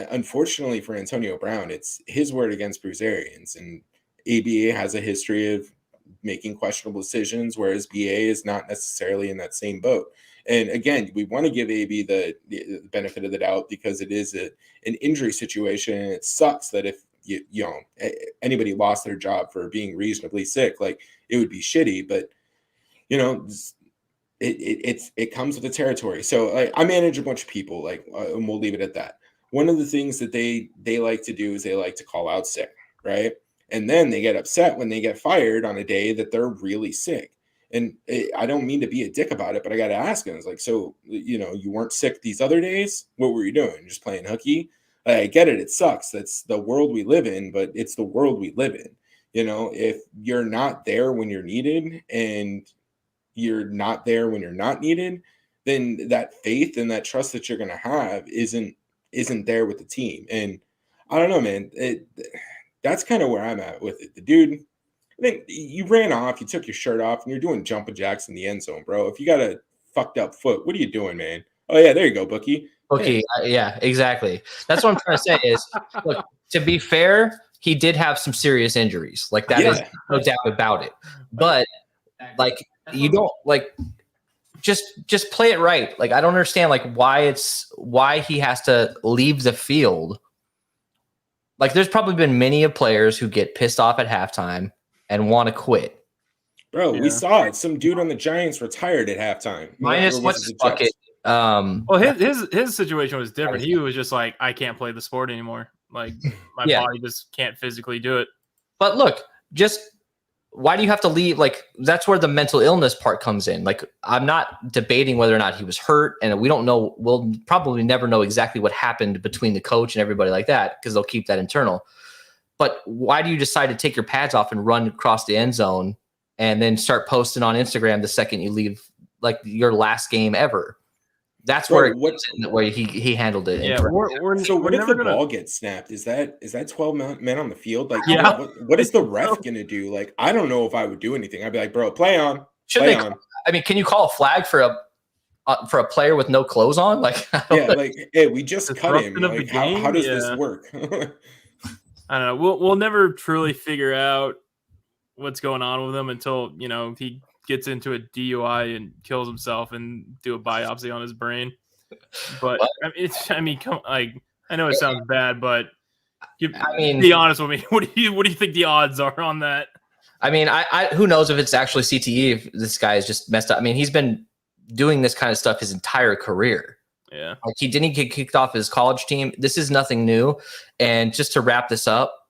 unfortunately for Antonio Brown, it's his word against Bruce Arians, and ABA has a history of making questionable decisions, whereas BA is not necessarily in that same boat. And again, we want to give AB the benefit of the doubt because it is an injury situation, and it sucks that if anybody lost their job for being reasonably sick, like, it would be shitty. But it comes with the territory. So I manage a bunch of people, and we'll leave it at that. One of the things that they like to do is they like to call out sick, right? And then they get upset when they get fired on a day that they're really sick. And I don't mean to be a dick about it, but I got to ask them. It's like, so, you weren't sick these other days? What were you doing? Just playing hooky? I get it. It sucks. That's the world we live in, but it's the world we live in. If you're not there when you're needed and you're not there when you're not needed, then that faith and that trust that you're going to have isn't there with the team. And I don't know, man. That's kind of where I'm at with it. The dude, I think you ran off, you took your shirt off, and you're doing jumping jacks in the end zone, bro. If you got a fucked up foot, what are you doing, man? Oh yeah, there you go, Bookie. Okay, yeah, exactly. That's what I'm trying to say is, look, to be fair, he did have some serious injuries. Like that is no doubt about it. But like you don't like just play it right. Like I don't understand like why he has to leave the field. Like there's probably been many of players who get pissed off at halftime and want to quit. Bro, we saw it. Some dude on the Giants retired at halftime. Minus what's the bucket. Well, his situation was different. He was just like, I can't play the sport anymore. Like my body just can't physically do it. But look, just why do you have to leave? Like that's where the mental illness part comes in. Like I'm not debating whether or not he was hurt, and we don't know. We'll probably never know exactly what happened between the coach and everybody like that because they'll keep that internal. But why do you decide to take your pads off and run across the end zone and then start posting on Instagram the second you leave, like your last game ever? That's where he handled it. Yeah. What if the ball gets snapped? Is that 12 men on the field? Like, what is the ref gonna do? Like, I don't know if I would do anything. I'd be like, bro, play on. I mean, can you call a flag for a player with no clothes on? Like, hey, we just cut him. Like, how does this work? I don't know. We'll never truly figure out what's going on with him until he gets into a DUI and kills himself and do a biopsy on his brain. But I know it sounds bad, but be honest with me. What do you think the odds are on that? I mean, I who knows if it's actually CTE, if this guy is just messed up. I mean, he's been doing this kind of stuff his entire career. Yeah. Like he didn't get kicked off his college team. This is nothing new. And just to wrap this up,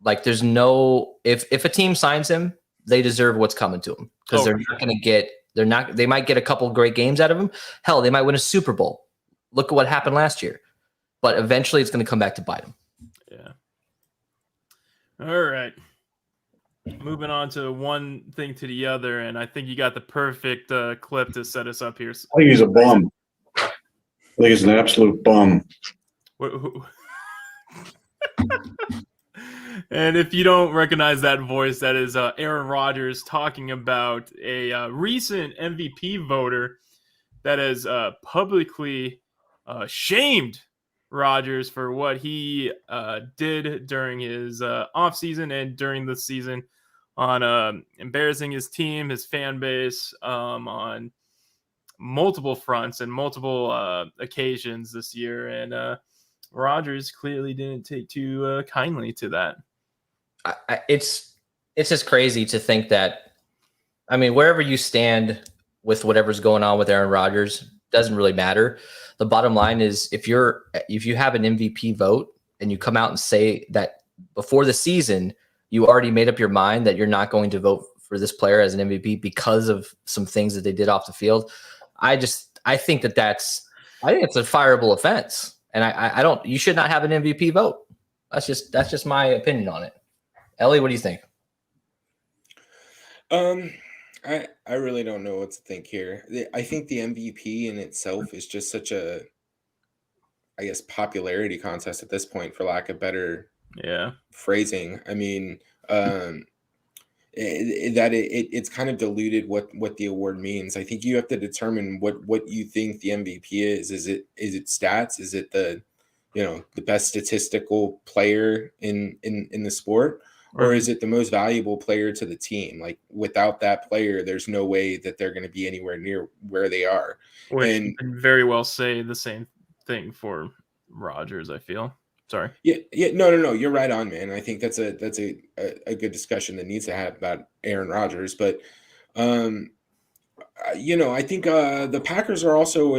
like there's no if a team signs him, they deserve what's coming to them because they might get a couple of great games out of him. Hell, they might win a Super Bowl. Look at what happened last year. But eventually it's going to come back to bite them. Yeah. All right. Moving on to one thing to the other, and I think you got the perfect clip to set us up here. I think he's a bum. I think he's an absolute bum. And if you don't recognize that voice, that is Aaron Rodgers talking about a recent MVP voter that has publicly shamed Rodgers for what he did during his offseason and during the season on embarrassing his team, his fan base on multiple fronts and multiple occasions this year. And Rodgers clearly didn't take too kindly to that. It's just crazy to think that, I mean, wherever you stand with whatever's going on with Aaron Rodgers doesn't really matter. The bottom line is if you have an MVP vote and you come out and say that before the season, you already made up your mind that you're not going to vote for this player as an MVP because of some things that they did off the field. I think it's a fireable offense. And you should not have an MVP vote. That's just my opinion on it. Ellie, what do you think? I really don't know what to think here. I think the MVP in itself is just such a, I guess, popularity contest at this point, for lack of better phrasing. I mean, it's kind of diluted what the award means. I think you have to determine what you think the MVP is. Is it stats? Is it the best statistical player in the sport? Or is it the most valuable player to the team? Like without that player, there's no way that they're going to be anywhere near where they are. And very well say the same thing for Rodgers, I feel. Sorry. Yeah. No. You're right on, man. I think that's a good discussion that needs to have about Aaron Rodgers. But I think the Packers are also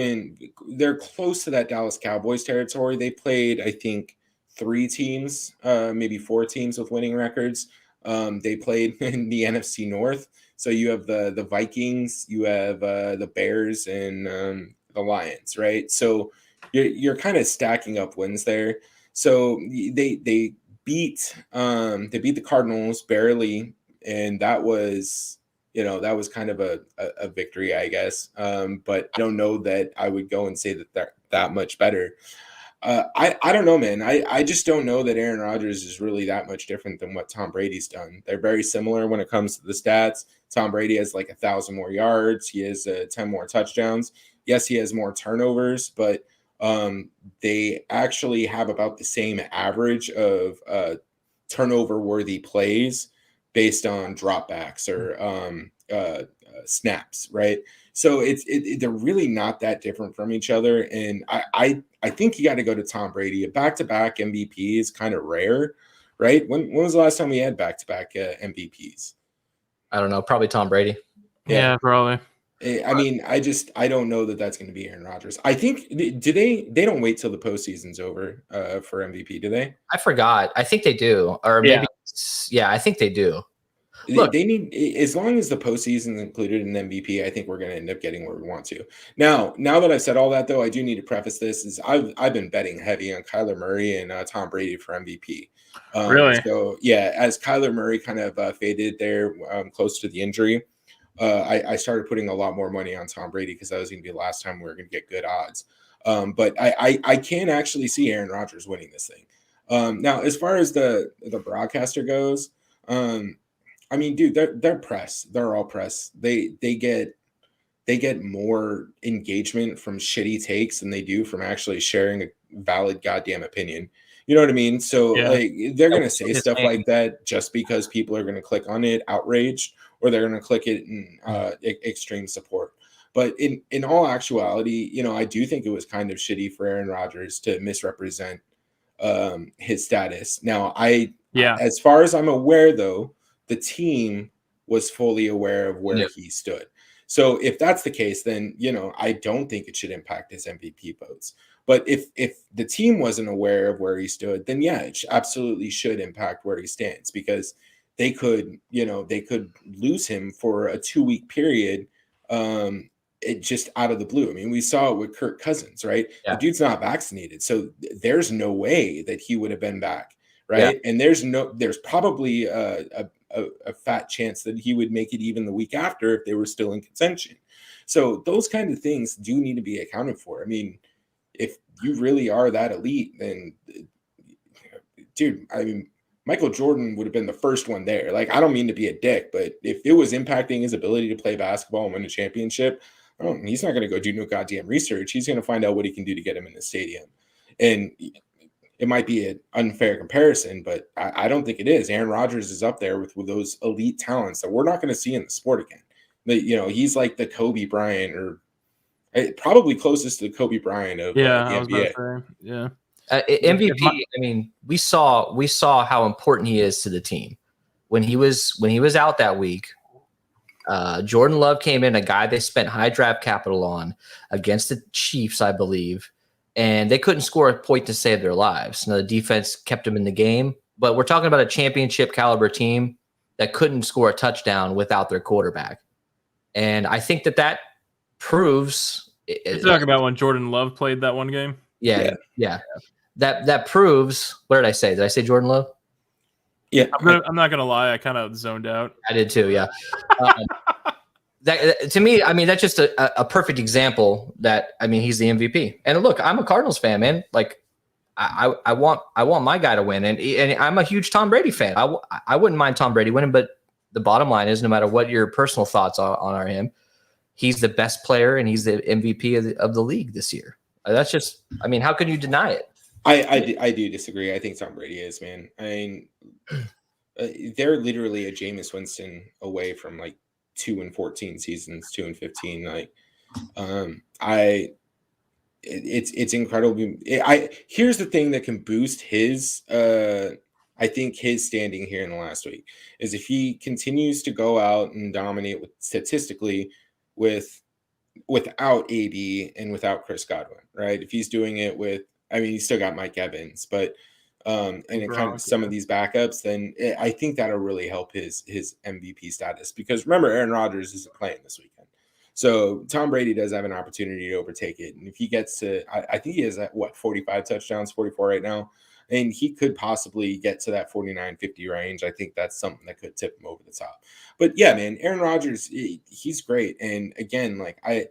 they're close to that Dallas Cowboys territory. They played, I think, 3 teams, maybe 4 teams with winning records. They played in the NFC North. So you have the Vikings, you have the Bears, and the Lions, right? So you're kind of stacking up wins there. So they beat the Cardinals barely, and that was kind of a victory, I guess. But I don't know that I would go and say that they're that much better. I don't know, man. I just don't know that Aaron Rodgers is really that much different than what Tom Brady's done. They're very similar when it comes to the stats. Tom Brady has like 1,000 more yards. He has 10 more touchdowns. Yes, he has more turnovers, but they actually have about the same average of turnover-worthy plays based on dropbacks or snaps, right? So they're really not that different from each other. And I think you got to go to Tom Brady. A back-to-back MVP is kind of rare, right? When was the last time we had back-to-back MVPs? I don't know. Probably Tom Brady. Yeah, probably. I mean, I don't know that that's going to be Aaron Rodgers. I think they don't wait till the postseason's over for MVP, do they? I forgot. I think they do, or maybe I think they do. Look, they need, as long as the postseason is included in MVP, I think we're going to end up getting where we want to. Now that I've said all that, though, I do need to preface this: is I've been betting heavy on Kyler Murray and Tom Brady for MVP. Really? So yeah, as Kyler Murray kind of faded there close to the injury, I started putting a lot more money on Tom Brady because that was going to be the last time we were going to get good odds. But I can actually see Aaron Rodgers winning this thing. Now, as far as the broadcaster goes, I mean, dude, they're press. They're all press. They get more engagement from shitty takes than they do from actually sharing a valid goddamn opinion. You know what I mean? So like they're gonna say stuff like that just because people are gonna click on it outraged, or they're gonna click it in extreme support. But in all actuality, I do think it was kind of shitty for Aaron Rodgers to misrepresent his status. Now, as far as I'm aware, though, the team was fully aware of where he stood. So if that's the case, then, I don't think it should impact his MVP votes. But if the team wasn't aware of where he stood, then yeah, it absolutely should impact where he stands, because they could lose him for a 2-week period, it just out of the blue. I mean, we saw it with Kirk Cousins, right? Yeah. The dude's not vaccinated, so there's no way that he would have been back, right? Yeah. And there's probably a fat chance that he would make it even the week after if they were still in contention. So those kind of things do need to be accounted for. I mean, if you really are that elite, then, dude, I mean, Michael Jordan would have been the first one there. Like, I don't mean to be a dick, but if it was impacting his ability to play basketball and win a championship, he's not going to go do no goddamn research. He's going to find out what he can do to get him in the stadium. And it might be an unfair comparison, but I don't think it is. Aaron Rodgers is up there with those elite talents that we're not going to see in the sport again. But, he's like the Kobe Bryant, or probably closest to the Kobe Bryant of the NBA. Yeah. MVP. I mean, we saw how important he is to the team when he was out that week. Jordan Love came in, a guy they spent high draft capital on, against the Chiefs, I believe, and they couldn't score a point to save their lives. Now, the defense kept them in the game, but we're talking about a championship caliber team that couldn't score a touchdown without their quarterback. And I think that proves. You're talking about when Jordan Love played that one game? Yeah. That proves. What did I say? Did I say Jordan Love? Yeah, I'm not gonna lie. I kind of zoned out. I did too. Yeah. That to me, I mean, that's just a perfect example that, I mean, he's the MVP. And look, I'm a Cardinals fan, man. Like, I want my guy to win, and I'm a huge Tom Brady fan. I wouldn't mind Tom Brady winning, but the bottom line is, no matter what your personal thoughts are him, he's the best player and he's the MVP of the league this year. That's just, I mean, how can you deny it? I do disagree. I think Tom Brady is, man. I mean, they're literally a Jameis Winston away from like 2-14 seasons, 2-15. Like, it's incredible. Here's the thing that can boost his, I think his standing here in the last week is if he continues to go out and dominate statistically without AB and without Chris Godwin, right? If he's doing it with, I mean, he's still got Mike Evans, but and it kind of some of these backups, then I think that'll really help his MVP status, because remember, Aaron Rodgers isn't playing this weekend. So Tom Brady does have an opportunity to overtake it. And if he gets to, I think he is at 45 touchdowns, 44 right now. and he could possibly get to that 49-50 range. I think that's something that could tip him over the top. But yeah, man, Aaron Rodgers, he's great. And again, like I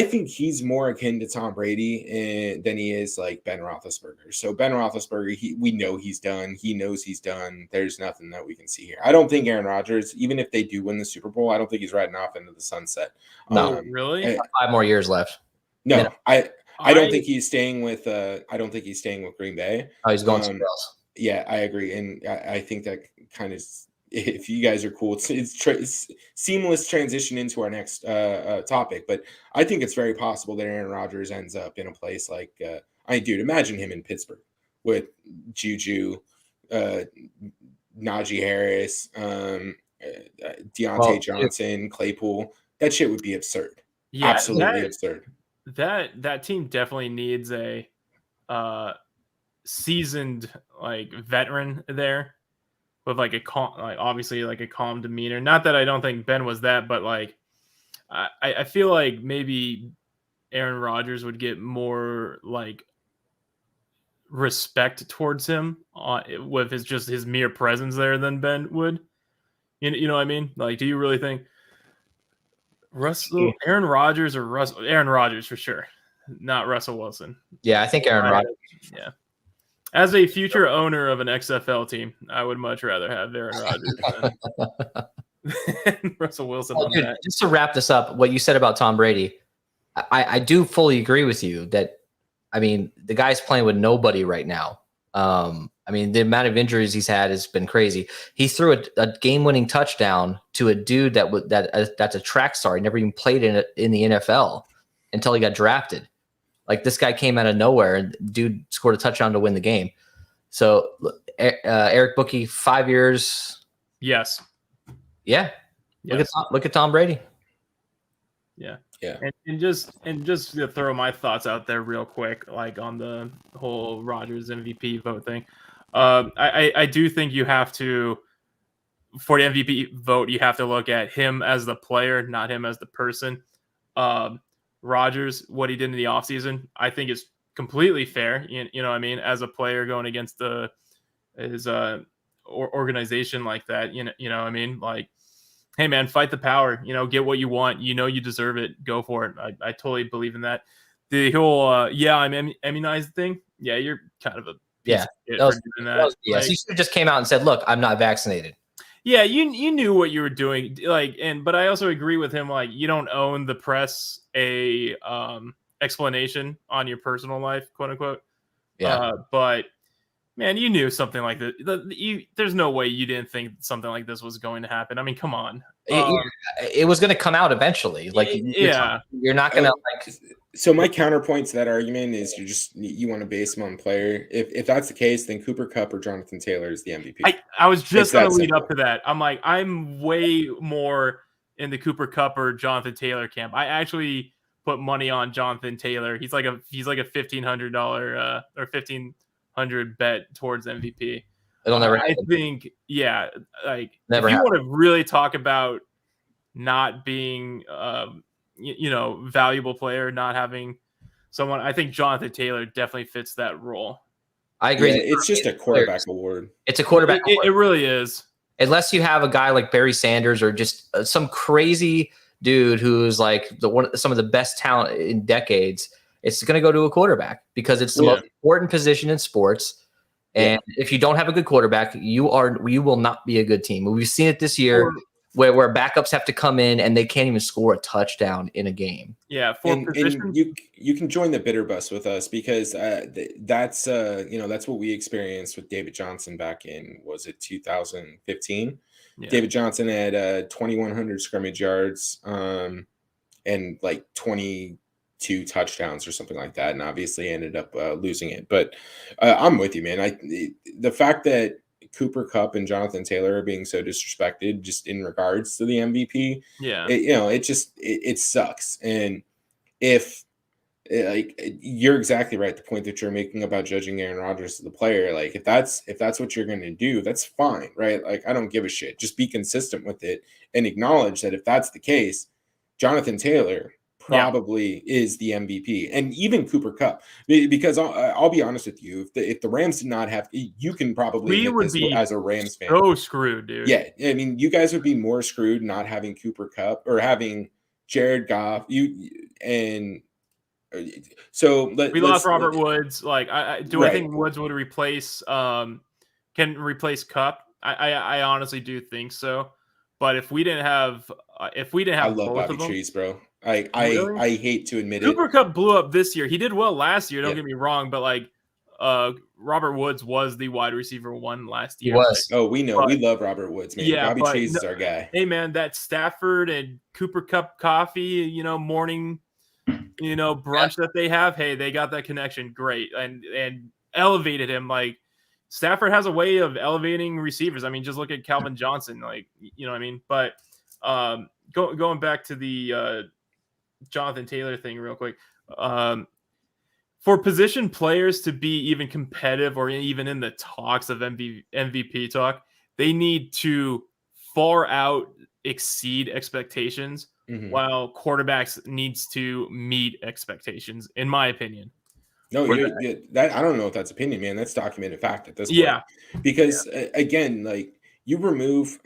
think he's more akin to Tom Brady than he is like Ben Roethlisberger. So Ben Roethlisberger, we know he's done. He knows he's done. There's nothing that we can see here. I don't think Aaron Rodgers, even if they do win the Super Bowl, I don't think he's riding off into the sunset. No, really? 5 more years left. No, I don't think he's staying with. I don't think he's staying with Green Bay. Oh, he's going somewhere else. Yeah, I agree, and I think that kind of. If you guys are cool, it's seamless transition into our next topic. But I think it's very possible that Aaron Rodgers ends up in a place like dude, imagine him in Pittsburgh with Juju, Najee Harris, Deontay Johnson, Claypool. That shit would be absurd. Yeah, absolutely absurd. That team definitely needs a seasoned like veteran there. With like a calm, like obviously like a calm demeanor. Not that I don't think Ben was that, but like I feel like maybe Aaron Rodgers would get more like respect towards him with his mere presence there than Ben would. You know what I mean? Like, do you really think Aaron Rodgers or Aaron Rodgers for sure, not Russell Wilson? Yeah, I think Aaron Rodgers. Yeah. As a future owner of an XFL team, I would much rather have Aaron Rodgers than Russell Wilson on that. Just to wrap this up, what you said about Tom Brady, I do fully agree with you that, I mean, the guy's playing with nobody right now. I mean, the amount of injuries he's had has been crazy. He threw a game-winning touchdown to a dude that's a track star. He never even played in the NFL until he got drafted. Like, this guy came out of nowhere and dude scored a touchdown to win the game. So Eric Bookie, 5 years. Yes. Yeah. Yes. Look at Tom Brady. Yeah. Yeah. And just to throw my thoughts out there real quick, like on the whole Rodgers MVP vote thing. I do think you have to, for the MVP vote, you have to look at him as the player, not him as the person. Rodgers, what he did in the offseason, I think is completely fair. You know what I mean? As a player going against his organization like that, you know what I mean? Like, hey man, fight the power, get what you want. You deserve it. Go for it. I totally believe in that. The whole, I'm immunized thing. Yeah, you're kind of a piece of shit for doing that. Yes, you should have just came out and said, look, I'm not vaccinated. Yeah, you knew what you were doing, but I also agree with him. Like, you don't own the press a explanation on your personal life, quote unquote. Yeah. But man, you knew something like that. There's no way you didn't think something like this was going to happen. I mean, come on. It was going to come out eventually. Like, you're not going to like. So my counterpoint to that argument is you want to base him on player. If that's the case, then Cooper Kupp or Jonathan Taylor is the MVP. I was just going to lead up to that. I'm like, I'm way more in the Cooper Kupp or Jonathan Taylor camp. I actually put money on Jonathan Taylor. He's like a $1,500 or $1,500 bet towards MVP. It'll never I think, like never if you want to really talk about not being valuable player, not having someone, I think Jonathan Taylor definitely fits that role. I agree. Yeah, it's just a quarterback award. It's a quarterback award. It really is. Unless you have a guy like Barry Sanders or just some crazy dude who's like some of the best talent in decades, it's going to go to a quarterback because it's the most important position in sports. And if you don't have a good quarterback, you will not be a good team. We've seen it this year. Where backups have to come in and they can't even score a touchdown in a game. Yeah, and you can join the bitter bus with us because that's what we experienced with David Johnson back in 2015. Yeah. David Johnson had 2,100 scrimmage yards and like 22 touchdowns or something like that, and obviously ended up losing it. But I'm with you, man. The fact that Cooper Kupp and Jonathan Taylor are being so disrespected just in regards to the MVP. Yeah. It sucks. And if you're exactly right, the point that you're making about judging Aaron Rodgers as the player, like if that's what you're going to do, that's fine. Right. Like, I don't give a shit. Just be consistent with it and acknowledge that if that's the case, Jonathan Taylor probably is the MVP, and even Cooper Kupp. Because I'll be honest with you, if the Rams did not have, you can probably We admit would this be as a Rams fan. so screwed, dude. Yeah, I mean, you guys would be more screwed not having Cooper Kupp or having Jared Goff. So We lost Robert Woods. Like, I think Woods would replace can replace Kupp. I honestly do think so. But if we didn't have I love both Bobby of them, Trees, bro. I hate to admit Cooper it. Kupp blew up this year. He did well last year. Don't Yeah. get me wrong, but like Robert Woods was the wide receiver one last year. He was. Oh, we know. We love Robert Woods, man. Yeah, Bobby but Trees is our guy. Hey, man, that Stafford and Cooper Kupp coffee, morning, brunch that they have. Hey, they got that connection. Great. And elevated him. Like, Stafford has a way of elevating receivers. I mean, just look at Calvin Johnson. Like, you know what I mean? But going back to the Jonathan Taylor thing real quick. For position players to be even competitive or even in the talks of MVP talk, they need to far out exceed expectations, while quarterbacks needs to meet expectations, in my opinion. No, that I don't know if that's opinion, man. That's documented fact at this point. Yeah, because again, like you remove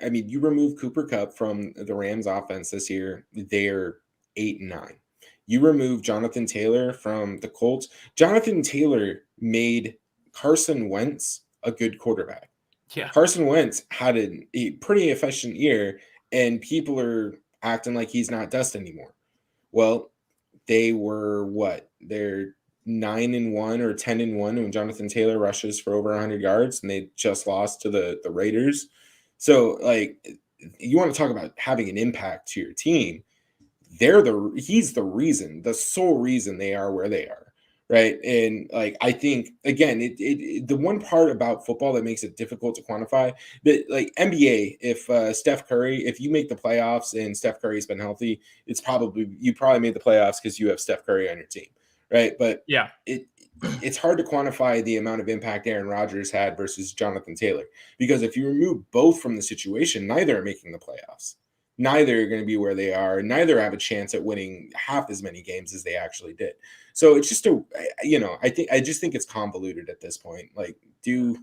Cooper Kupp from the Rams offense this year, they're 8-9. You remove Jonathan Taylor from the Colts. Jonathan Taylor made Carson Wentz a good quarterback. Yeah, Carson Wentz had a pretty efficient year, and people are acting like he's not dust anymore. Well, they were what? They're 9-1 or 10-1 when Jonathan Taylor rushes for over 100 yards, and they just lost to the Raiders. So, like, you want to talk about having an impact to your team. He's the sole reason they are where they are, right? And like, I think again, the one part about football that makes it difficult to quantify, that like NBA, if Steph Curry, if you make the playoffs and Steph Curry's been healthy, you probably made the playoffs because you have Steph Curry on your team, right? But yeah, it's hard to quantify the amount of impact Aaron Rodgers had versus Jonathan Taylor, because if you remove both from the situation, neither are making the playoffs. Neither are going to be where they are. Neither have a chance at winning half as many games as they actually did. So it's just I just think it's convoluted at this point. Like, you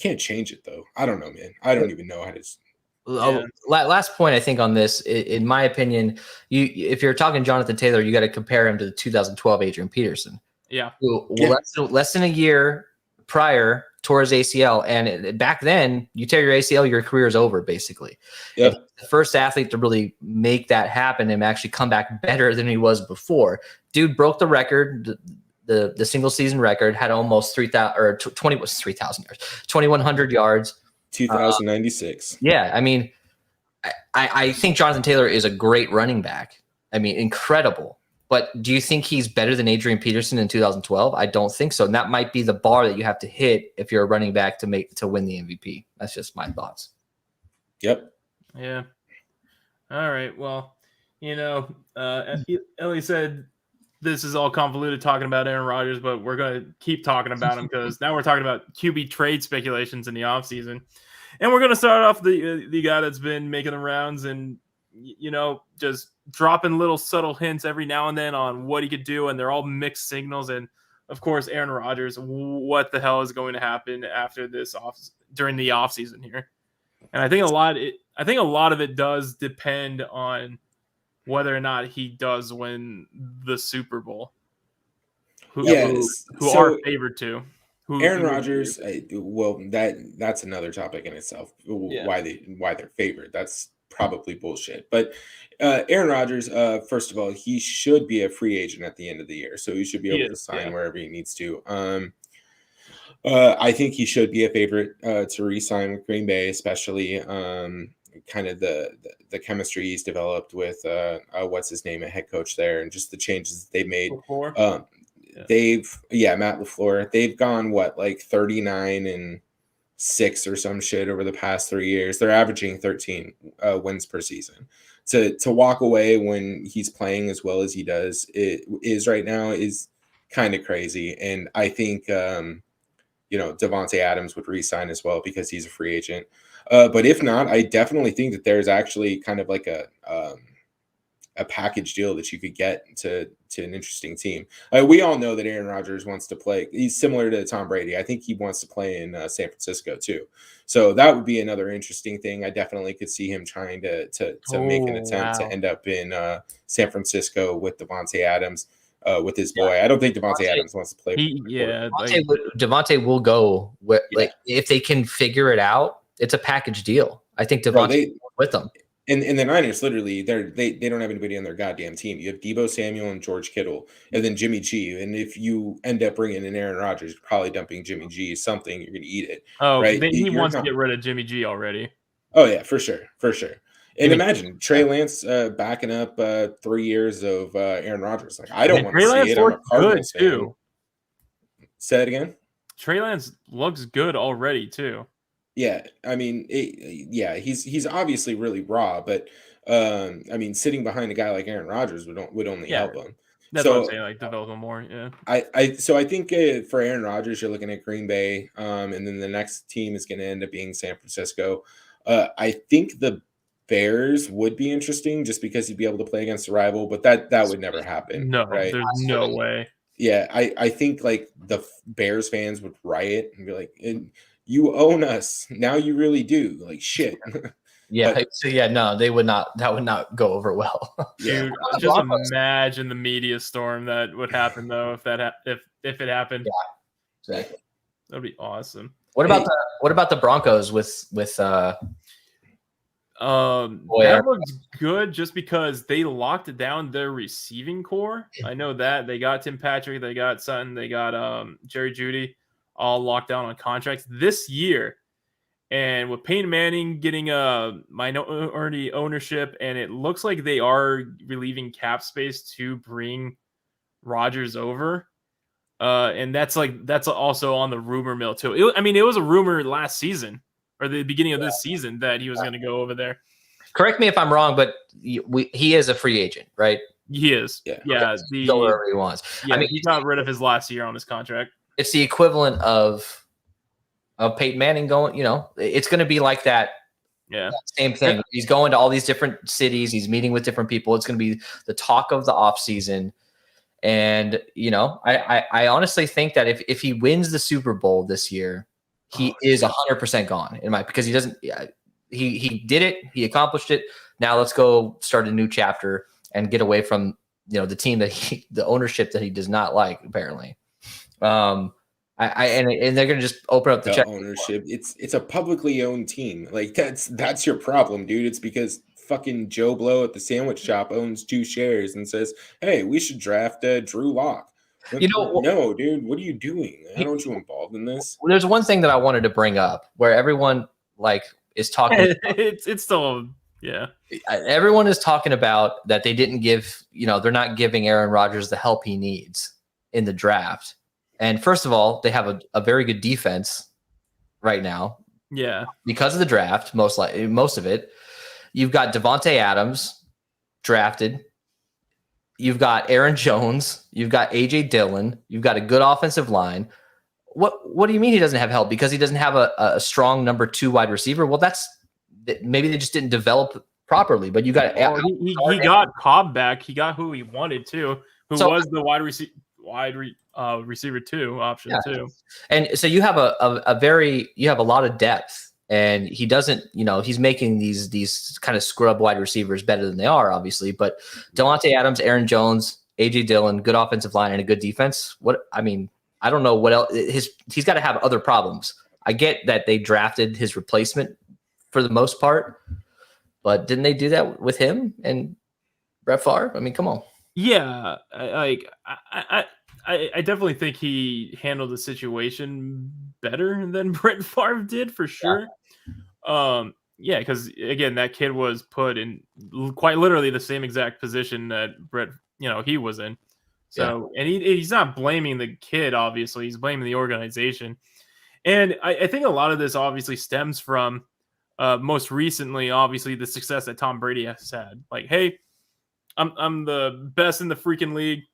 can't change it though. I don't know, man. I don't even know how to. Yeah. Last point, I think on this, in my opinion, if you're talking Jonathan Taylor, you got to compare him to the 2012 Adrian Peterson. Yeah. Less than a year prior tore his ACL, and back then you tear your ACL, your career is over basically. Yep. The first athlete to really make that happen and actually come back better than he was before. Dude broke the record, the single season record, had almost 3,000 or 3,000 yards, 2,100 yards, 2,096. Yeah, I mean, I think Jonathan Taylor is a great running back. I mean, incredible. But do you think he's better than Adrian Peterson in 2012? I don't think so. And that might be the bar that you have to hit if you're a running back to win the MVP. That's just my thoughts. Yep. Yeah. All right. Well, Ellie said this is all convoluted talking about Aaron Rodgers, but we're going to keep talking about him because now we're talking about QB trade speculations in the offseason. And we're going to start off the guy that's been making the rounds and, just dropping little subtle hints every now and then on what he could do, and they're all mixed signals. And of course, Aaron Rodgers, what the hell is going to happen after this during the offseason here? And I think a lot of it does depend on whether or not he does win the Super Bowl. Who are favored to? Aaron Rodgers. That's another topic in itself. Yeah. Why they're favored. That's probably bullshit. But Aaron Rodgers, first of all, he should be a free agent at the end of the year, so he should be able to sign wherever he needs to. I think he should be a favorite to re-sign with Green Bay, especially kind of the chemistry he's developed with what's his name, a head coach there, and just the changes that they've made. Matt LaFleur. They've gone 39-6 or some shit over the past 3 years. They're averaging 13 wins per season. To walk away when he's playing as well as he does is right now is kind of crazy. And I think Devontae Adams would re-sign as well because he's a free agent. But if not, I definitely think that there's actually kind of like a a package deal that you could get to an interesting team. We all know that Aaron Rodgers wants to play. He's similar to Tom Brady. I think he wants to play in San Francisco too. So that would be another interesting thing. I definitely could see him trying to make an attempt to end up in San Francisco with Devontae Adams, with his boy. I don't think Devontae Adams wants to play. Devontae will go where, like, if they can figure it out. It's a package deal. I think Devontae with them. And the Niners, literally, they don't have anybody on their goddamn team. You have Deebo Samuel and George Kittle, and then Jimmy G. And if you end up bringing in Aaron Rodgers, you're probably dumping Jimmy G. Something, you're going to eat it. Oh, right? He wants to get rid of Jimmy G already. Oh yeah, for sure. And imagine Trey Lance backing up 3 years of Aaron Rodgers. Like, I don't want to see it. I'm a Cardinals fan. Too. Say it again. Trey Lance looks good already too. Yeah, I mean, he's obviously really raw, but I mean, sitting behind a guy like Aaron Rodgers would only help him. That's what I'm saying, like develop him more. Yeah. I think for Aaron Rodgers, you're looking at Green Bay, and then the next team is going to end up being San Francisco. I think the Bears would be interesting just because he'd be able to play against a rival, but that would never happen. No, right? There's no way. Yeah, I think like the Bears fans would riot and be like, you own us. Now you really do. Like, shit. Yeah. No, they would not. That would not go over well. Yeah. Dude, just imagine the media storm that would happen though if it happened. Yeah. Exactly. That'd be awesome. What about the Broncos with that looks good just because they locked down their receiving core. I know that they got Tim Patrick, they got Sutton, they got Jerry Jeudy, all locked down on contracts this year. And with Peyton Manning getting a minority ownership, and it looks like they are relieving cap space to bring Rodgers over. And that's also on the rumor mill too. It was a rumor last season or the beginning of this season that he was going to go over there. Correct me if I'm wrong, but he is a free agent, right? He is. Yeah. Go wherever he wants. Yeah, he got rid of his last year on his contract. It's the equivalent of Peyton Manning going, it's going to be like that. Yeah. Same thing. He's going to all these different cities. He's meeting with different people. It's going to be the talk of the offseason. And, I honestly think that if he wins the Super Bowl this year, he is 100% gone because he doesn't, he did it. He accomplished it. Now let's go start a new chapter and get away from, the team the ownership that he does not like, apparently. And they're gonna just open up the check ownership. It's a publicly owned team. Like that's your problem, dude. It's because fucking Joe Blow at the sandwich shop owns 2 shares and says, "Hey, we should draft Drew Lock." No, dude. What are you doing? How don't you involved in this? There's one thing that I wanted to bring up where everyone is talking. It's still Everyone is talking about that they didn't give. They're not giving Aaron Rodgers the help he needs in the draft. And first of all, they have a very good defense right now. Yeah. Because of the draft, most of it. You've got Devontae Adams drafted. You've got Aaron Jones. You've got AJ Dillon. You've got a good offensive line. What do you mean he doesn't have help? Because he doesn't have a strong number 2 wide receiver? Well, maybe they just didn't develop properly. But you got he got Cobb back. He got who he wanted to, was the wide receiver 2 option too. And so you have you have a lot of depth, and he doesn't, he's making these kind of scrub wide receivers better than they are, obviously. But Devontae Adams, Aaron Jones, AJ Dillon, good offensive line and a good defense. I don't know what else. He's got to have other problems. I get that they drafted his replacement for the most part, but didn't they do that with him and Brett Favre? Come on. Yeah, I definitely think he handled the situation better than Brett Favre did, for sure. Because again, that kid was put in quite literally the same exact position that Brett, he was in. So, and he's not blaming the kid, obviously. He's blaming the organization. And I think a lot of this obviously stems from most recently, obviously, the success that Tom Brady has had. Like, hey, I'm the best in the freaking league.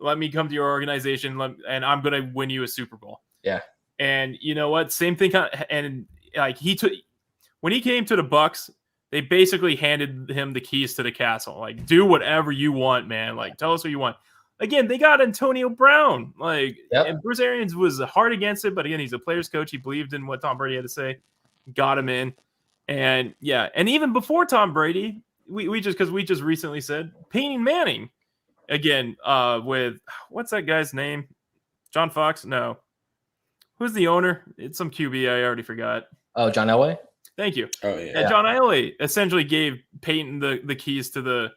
Let me come to your organization, and I'm going to win you a Super Bowl. Yeah. And you know what? Same thing. And like when he came to the Bucks, they basically handed him the keys to the castle. Like, do whatever you want, man. Like, tell us what you want. Again, they got Antonio Brown. Like, and Bruce Arians was hard against it, but again, he's a player's coach. He believed in what Tom Brady had to say, got him in. And yeah, and even before Tom Brady, we just recently said Peyton Manning again, with what's that guy's name? John Fox? No. Who's the owner? It's some QB. I already forgot. Oh, John Elway. Thank you. Oh yeah. And John Ellie essentially gave Peyton the keys to the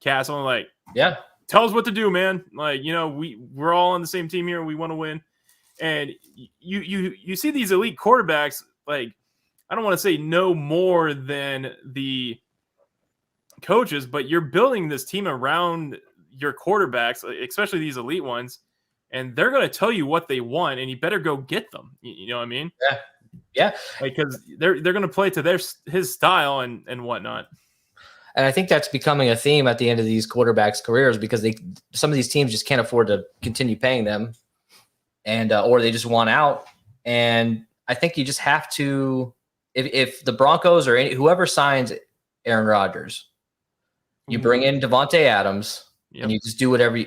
castle and like, yeah, tell us what to do, man. Like, we're all on the same team here. We want to win. And you see these elite quarterbacks, like, I don't want to say no more than the coaches, but you're building this team around your quarterbacks, especially these elite ones, and they're going to tell you what they want, and you better go get them. You know what I mean? Yeah. Because they're going to play to his style and whatnot. And I think that's becoming a theme at the end of these quarterbacks' careers because some of these teams just can't afford to continue paying them, and or they just want out. And I think you just have to, if the Broncos or whoever signs Aaron Rodgers, you bring in Devontae Adams, and you just do whatever.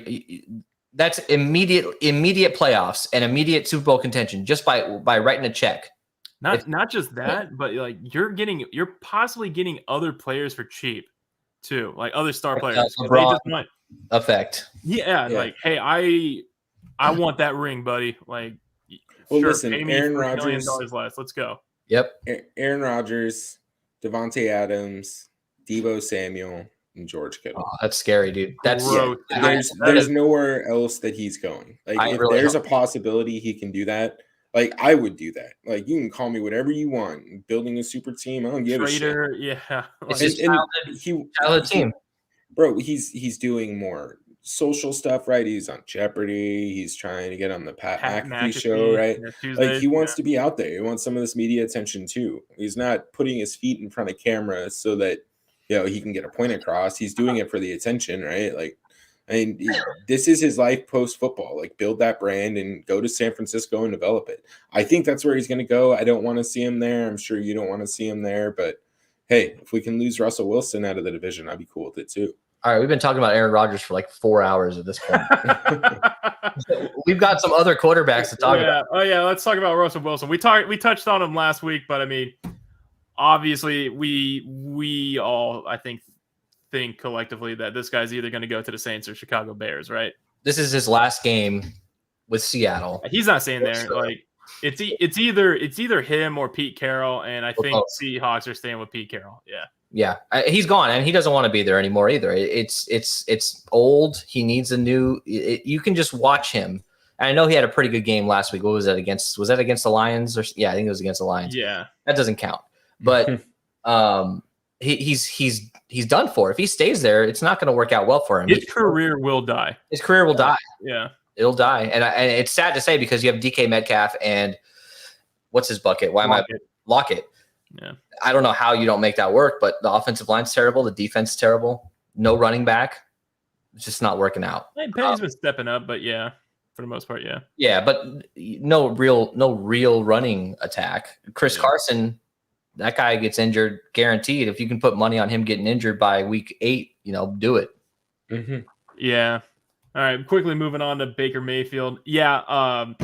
That's immediate playoffs and immediate Super Bowl contention just by writing a check. Not just that, but like you're possibly getting other players for cheap too, like other star players. LeBron effect. Yeah, like, hey, I want that ring, buddy. Like, well, sure, listen, pay me Aaron $3 million Rodgers less. Let's go. Yep. Aaron Rodgers, Devontae Adams, Deebo Samuel, and George Kittle. Oh, that's scary, dude. That's there's nowhere else that he's going. Like, if there's a possibility he can do that, like, I would do that. Like, you can call me whatever you want. Building a super team, I don't give a shit. Yeah. It's his childhood team. Bro, he's doing more social stuff, right? He's on Jeopardy. He's trying to get on the Pat McAfee show, right? Like, he wants to be out there. He wants some of this media attention too. He's not putting his feet in front of camera so that, he can get a point across. He's doing it for the attention, right? Like, I mean, this is his life post-football. Like, build that brand and go to San Francisco and develop it. I think that's where he's going to go. I don't want to see him there. I'm sure you don't want to see him there. But, hey, if we can lose Russell Wilson out of the division, I'd be cool with it too. All right, we've been talking about Aaron Rodgers for like 4 hours at this point. We've got some other quarterbacks to talk about. Oh, yeah, let's talk about Russell Wilson. We touched on him last week, but, I mean, obviously we all, I think collectively that this guy's either going to go to the Saints or Chicago Bears, right? This is his last game with Seattle. He's not staying there. Like, it's either him or Pete Carroll, and I think Seahawks are staying with Pete Carroll. Yeah, he's gone, and he doesn't want to be there anymore either. It's old. He needs a new. You can just watch him. And I know he had a pretty good game last week. What was that against? Was that against the Lions? Yeah, I think it was against the Lions. Yeah, that doesn't count. But he's done for. If he stays there, it's not going to work out well for him. His career will die. His career will die. Yeah, it'll die. And it's sad to say because you have DK Metcalf and what's his bucket? Lockett. Yeah. I don't know how you don't make that work, but the offensive line's terrible. The defense is terrible. No running back. It's just not working out. Penny's been stepping up, but yeah, for the most part, yeah. Yeah, but no real running attack. Chris Carson, that guy gets injured guaranteed. If you can put money on him getting injured by week 8, do it. Mm-hmm. Yeah. All right. Quickly moving on to Baker Mayfield. Yeah.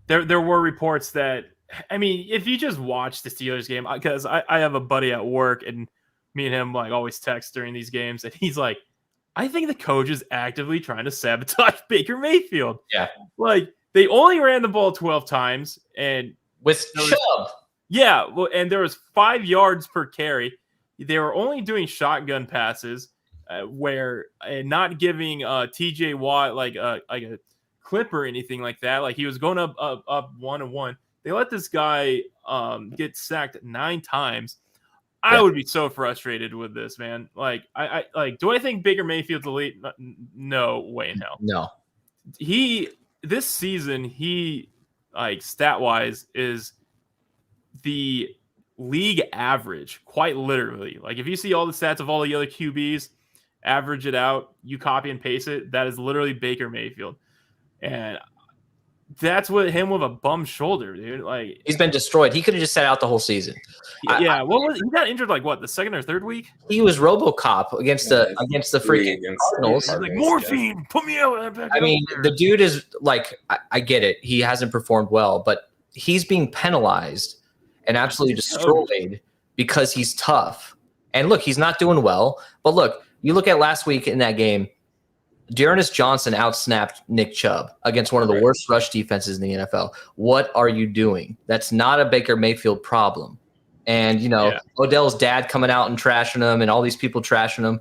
There were reports that, I mean, if you just watch the Steelers game, because I have a buddy at work and me and him like always text during these games, and he's like, I think the coach is actively trying to sabotage Baker Mayfield. Yeah. Like, they only ran the ball 12 times and with Chubb. Yeah, well, and there was 5 yards per carry. They were only doing shotgun passes, and not giving TJ Watt like a clip or anything like that. Like, he was going up 1-1. They let this guy get sacked 9 times. I would be so frustrated with this, man. Like, I do I think Baker Mayfield's elite? No way in hell. No. This season, like, stat-wise is the league average, quite literally. Like, if you see all the stats of all the other QBs, average it out, you copy and paste it, that is literally Baker Mayfield. And that's what him with a bum shoulder, dude. Like He's been destroyed. He could have just sat out the whole season. yeah, he got injured like what, the second or third week? He was RoboCop against the freaking Cardinals. He's like, morphine, put me out. I mean, the dude is like, I get it. He hasn't performed well, but he's being penalized and absolutely destroyed because he's tough. And look, he's not doing well. But look, you look at last week in that game, Dearness Johnson outsnapped Nick Chubb against one of the worst rush defenses in the NFL. What are you doing? That's not a Baker Mayfield problem. And, Odell's dad coming out and trashing him and all these people trashing him.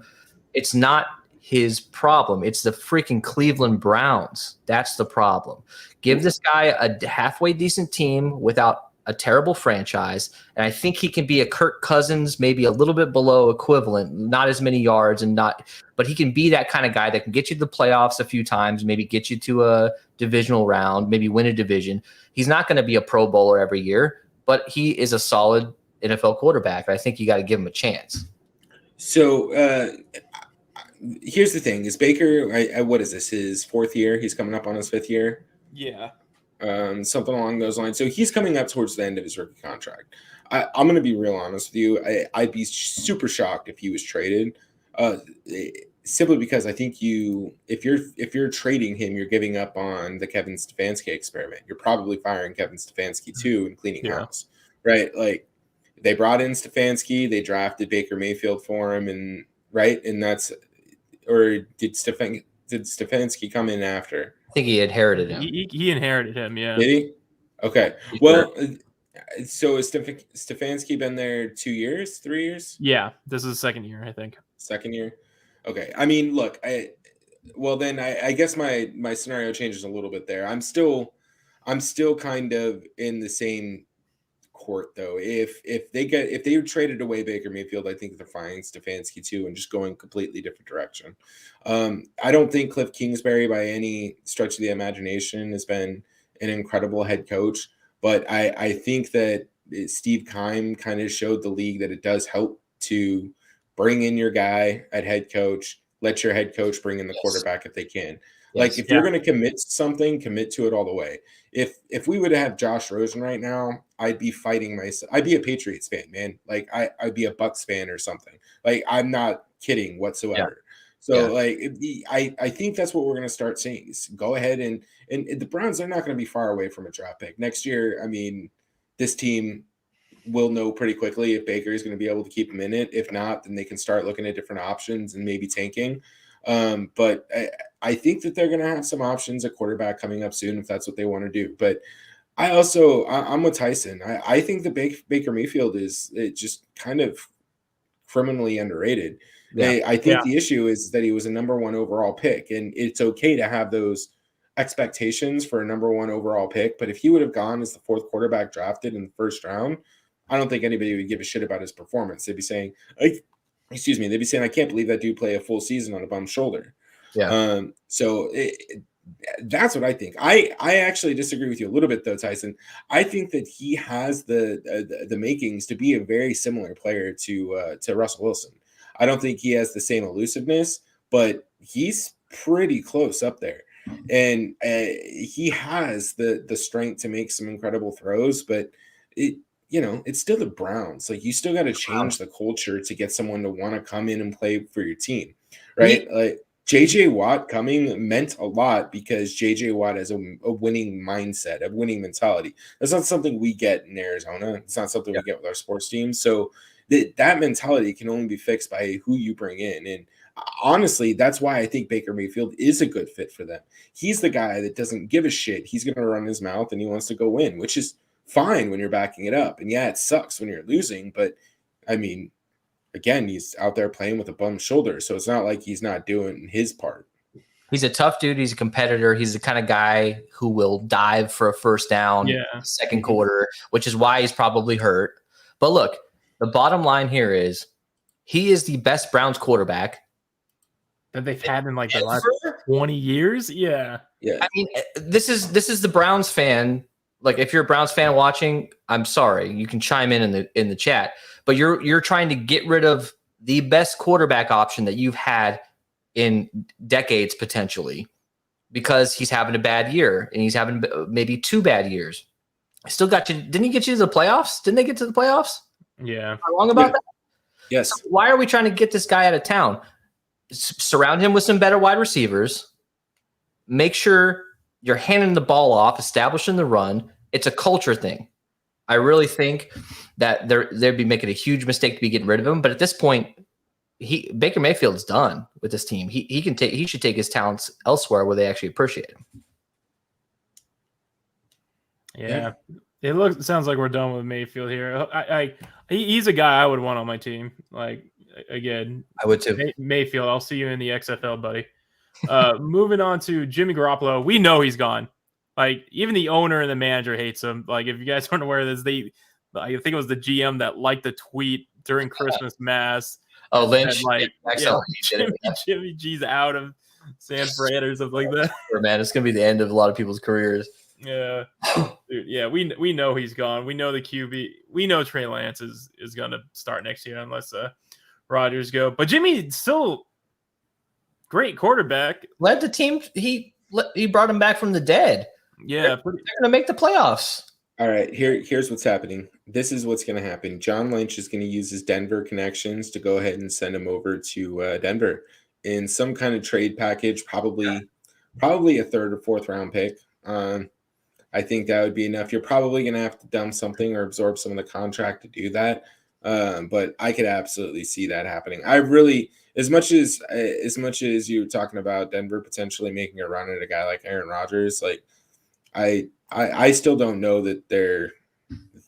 It's not his problem. It's the freaking Cleveland Browns. That's the problem. Give this guy a halfway decent team without a terrible franchise, and I think he can be a Kirk Cousins, maybe a little bit below equivalent, not as many yards but he can be that kind of guy that can get you to the playoffs a few times, maybe get you to a divisional round, maybe win a division. He's not going to be a Pro Bowler every year, but he is a solid NFL quarterback. I think you got to give him a chance. So here's the thing: is Baker? What is this? His 4th year? He's coming up on his 5th year. Yeah. Something along those lines. So he's coming up towards the end of his rookie contract. I'm going to be real honest with you. I'd be super shocked if he was traded, simply because I think if you're trading him, you're giving up on the Kevin Stefanski experiment. You're probably firing Kevin Stefanski too and cleaning house, right? Like they brought in Stefanski, they drafted Baker Mayfield for him, and that's, or did Stefanski come in after? I think he inherited him. He inherited him, yeah. Did he? Okay. Well, so has Stefanski been there 2 years, 3 years? Yeah, this is the 2nd year, I think. 2nd year? Okay. I mean, look, I guess my scenario changes a little bit there. I'm still kind of in the same court though. If they traded away Baker Mayfield, I think they're firing Stefanski too and just going completely different direction. I don't think Cliff Kingsbury by any stretch of the imagination has been an incredible head coach, but I think that Steve Keim kind of showed the league that it does help to bring in your guy at head coach, let your head coach bring in the quarterback if they can. Like if you're going to commit something, commit to it all the way. If we would have Josh Rosen right now, I'd be fighting myself. I'd be a Patriots fan, man. Like I'd be a Bucks fan or something. Like I'm not kidding whatsoever. So I think that's what we're going to start seeing. Is go ahead and the Browns are not going to be far away from a draft pick next year. I mean, this team will know pretty quickly if Baker is going to be able to keep him in it. If not, then they can start looking at different options and maybe tanking. But I think that they're going to have some options at quarterback coming up soon if that's what they want to do. But I'm with Tyson. I think that Baker Mayfield is just kind of criminally underrated. Yeah. I think the issue is that he was a number 1 overall pick, and it's okay to have those expectations for a number 1 overall pick. But if he would have gone as the 4th quarterback drafted in the 1st round, I don't think anybody would give a shit about his performance. They'd be saying, they'd be saying, I can't believe that dude play a full season on a bum shoulder. Yeah. That's what I think. I actually disagree with you a little bit though, Tyson. I think that he has the makings to be a very similar player to Russell Wilson. I don't think he has the same elusiveness, but he's pretty close up there. And he has the strength to make some incredible throws, but it's still the Browns. Like you still got to change the culture to get someone to want to come in and play for your team, right? Like JJ Watt coming meant a lot because JJ Watt has a winning mindset, a winning mentality. That's not something we get in Arizona. It's not something we get with our sports teams. So that mentality can only be fixed by who you bring in. And honestly, that's why I think Baker Mayfield is a good fit for them. He's the guy that doesn't give a shit. He's going to run his mouth and he wants to go win, which is fine when you're backing it up. And yeah, it sucks when you're losing, but I mean, again, he's out there playing with a bum shoulder. So it's not like he's not doing his part. He's a tough dude. He's a competitor. He's the kind of guy who will dive for a first down, second quarter, which is why he's probably hurt. But look, the bottom line here is he is the best Browns quarterback that they've had in like the last 20 years. Yeah. I mean, this is the Browns fan. Like if you're a Browns fan watching, I'm sorry, you can chime in the chat, but you're trying to get rid of the best quarterback option that you've had in decades potentially. because he's having a bad year and he's having maybe 2 bad years. Still got you. Didn't he get you to the playoffs? Didn't they get to the playoffs? Yeah. Am I wrong about that? Yes. So why are we trying to get this guy out of town? Surround him with some better wide receivers. Make sure you're handing the ball off, establishing the run. It's a culture thing. I really think that they'd be making a huge mistake to be getting rid of him. But at this point, Baker Mayfield's done with this team. He should take his talents elsewhere where they actually appreciate him. Yeah. It sounds like we're done with Mayfield here. He's a guy I would want on my team. Like, again, I would too. Mayfield, I'll see you in the XFL, buddy. Moving on to Jimmy Garoppolo. We know he's gone. Like, even the owner and the manager hates him. Like, if you guys aren't aware of this, I think it was the GM that liked the tweet during Christmas Mass. Oh, Lynch. Jimmy G's out of San Fran or something like that. Man, it's going to be the end of a lot of people's careers. Yeah. Dude, yeah, we know he's gone. We know the QB. We know Trey Lance is going to start next year unless Rodgers go. But Jimmy's still great quarterback. Led the team. He brought him back from the dead. Yeah. They're going to make the playoffs. All right, here's what's happening. This is what's going to happen. John Lynch is going to use his Denver connections to go ahead and send him over to Denver in some kind of trade package, probably a 3rd or 4th round pick. I think that would be enough. You're probably going to have to dump something or absorb some of the contract to do that. But I could absolutely see that happening. I really, as much as you were talking about Denver potentially making a run at a guy like Aaron Rodgers, like I still don't know that they're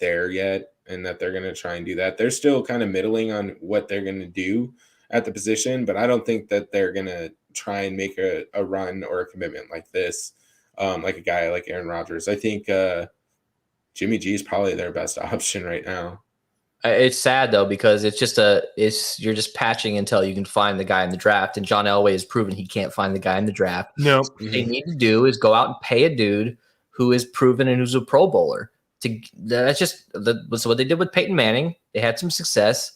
there yet and that they're going to try and do that. They're still kind of middling on what they're going to do at the position, but I don't think that they're going to try and make a run or a commitment like this. Like a guy like Aaron Rodgers. I think Jimmy G is probably their best option right now. It's sad though, because you're just patching until you can find the guy in the draft. And John Elway has proven he can't find the guy in the draft. No. What they need to do is go out and pay a dude who is proven and who's a Pro Bowler. That's what they did with Peyton Manning. They had some success.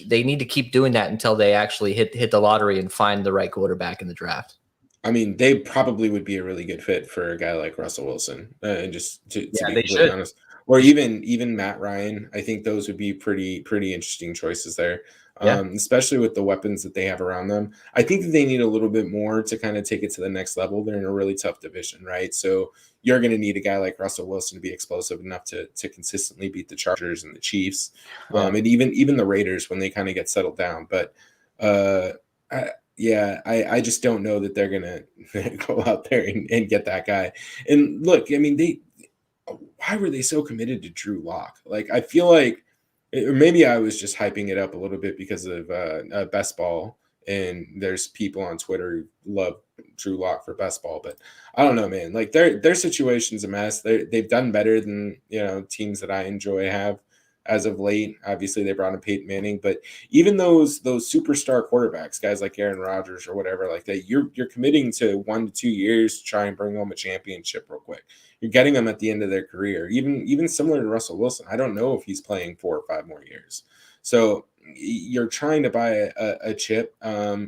They need to keep doing that until they actually hit the lottery and find the right quarterback in the draft. I mean, they probably would be a really good fit for a guy like Russell Wilson, and just to be completely honest, or even Matt Ryan. I think those would be pretty interesting choices there, especially with the weapons that they have around them. I think that they need a little bit more to kind of take it to the next level. They're in a really tough division, right? So you're going to need a guy like Russell Wilson to be explosive enough to consistently beat the Chargers and the Chiefs, and even the Raiders when they kind of get settled down. But I just don't know that they're going to go out there and get that guy. And look, I mean, why were they so committed to Drew Lock? Like, I feel like, or maybe I was just hyping it up a little bit because of Best Ball. And there's people on Twitter who love Drew Lock for Best Ball, but I don't know, man. Like their situation's a mess. They've done better than, teams that I enjoy have. As of late, obviously they brought in Peyton Manning, but even those superstar quarterbacks, guys like Aaron Rodgers or whatever like that, you're committing to 1 to 2 years to try and bring home a championship real quick. You're getting them at the end of their career, even similar to Russell Wilson. I don't know if he's playing 4 or 5 more years. So you're trying to buy a chip,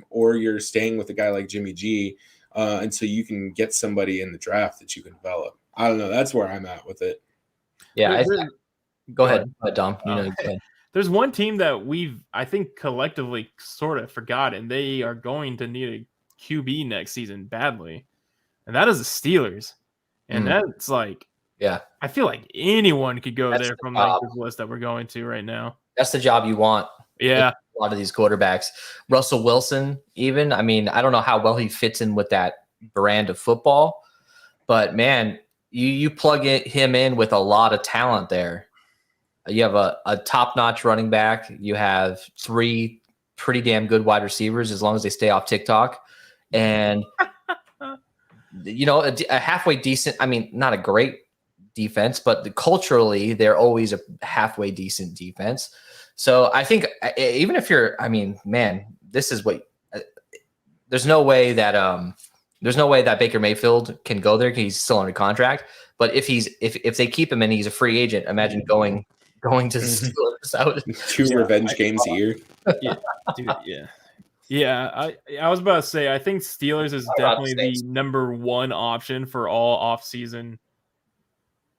or you're staying with a guy like Jimmy G until you can get somebody in the draft that you can develop. I don't know. That's where I'm at with it. Yeah. Go ahead, Dom. Go ahead. There's one team that I think collectively sort of forgot, and they are going to need a QB next season badly, and that is the Steelers. And that's like, I feel like anyone could go there from like this list that we're going to right now. That's the job you want. Yeah, a lot of these quarterbacks, Russell Wilson, even. I mean, I don't know how well he fits in with that brand of football, but man, you plug him in with a lot of talent there. You have a top-notch running back. You have 3 pretty damn good wide receivers as long as they stay off TikTok. And, a halfway decent, I mean, not a great defense, but culturally, they're always a halfway decent defense. So I think even if this is what there's no way that Baker Mayfield can go there because he's still under contract. But if they keep him and he's a free agent, imagine going to the Steelers. 2 revenge games a year. Yeah, dude, yeah. Yeah, I was about to say I think Steelers is definitely the Saints. number one option for all offseason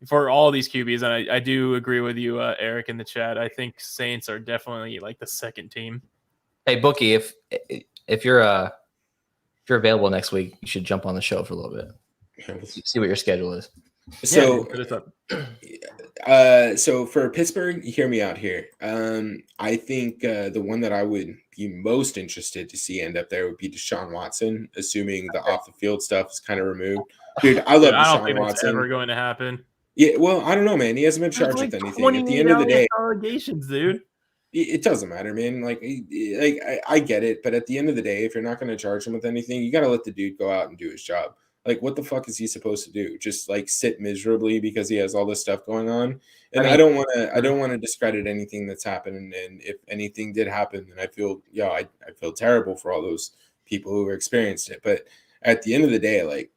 for all these QBs, and I do agree with you, Eric, in the chat. I think Saints are definitely like the second team. Hey, Bookie, if you're available next week, you should jump on the show for a little bit. See what your schedule is. So, Hit us up. so for Pittsburgh, hear me out here. I think the one that I would be most interested to see end up there would be Deshaun Watson, assuming the off the field stuff is kind of removed. Dude, I love I don't Deshaun think it's Watson. ever going to happen. Yeah, well, I don't know, man. He hasn't been charged with anything. At the end of the day, allegations, dude. it doesn't matter, man. Like I get it, but at the end of the day, if you're not going to charge him with anything, you got to let the dude go out and do his job. Like, what the fuck is he supposed to do? Just like sit miserably because he has all this stuff going on? And I don't want to discredit anything that's happened. And if anything did happen, then I feel terrible for all those people who experienced it. But at the end of the day, like,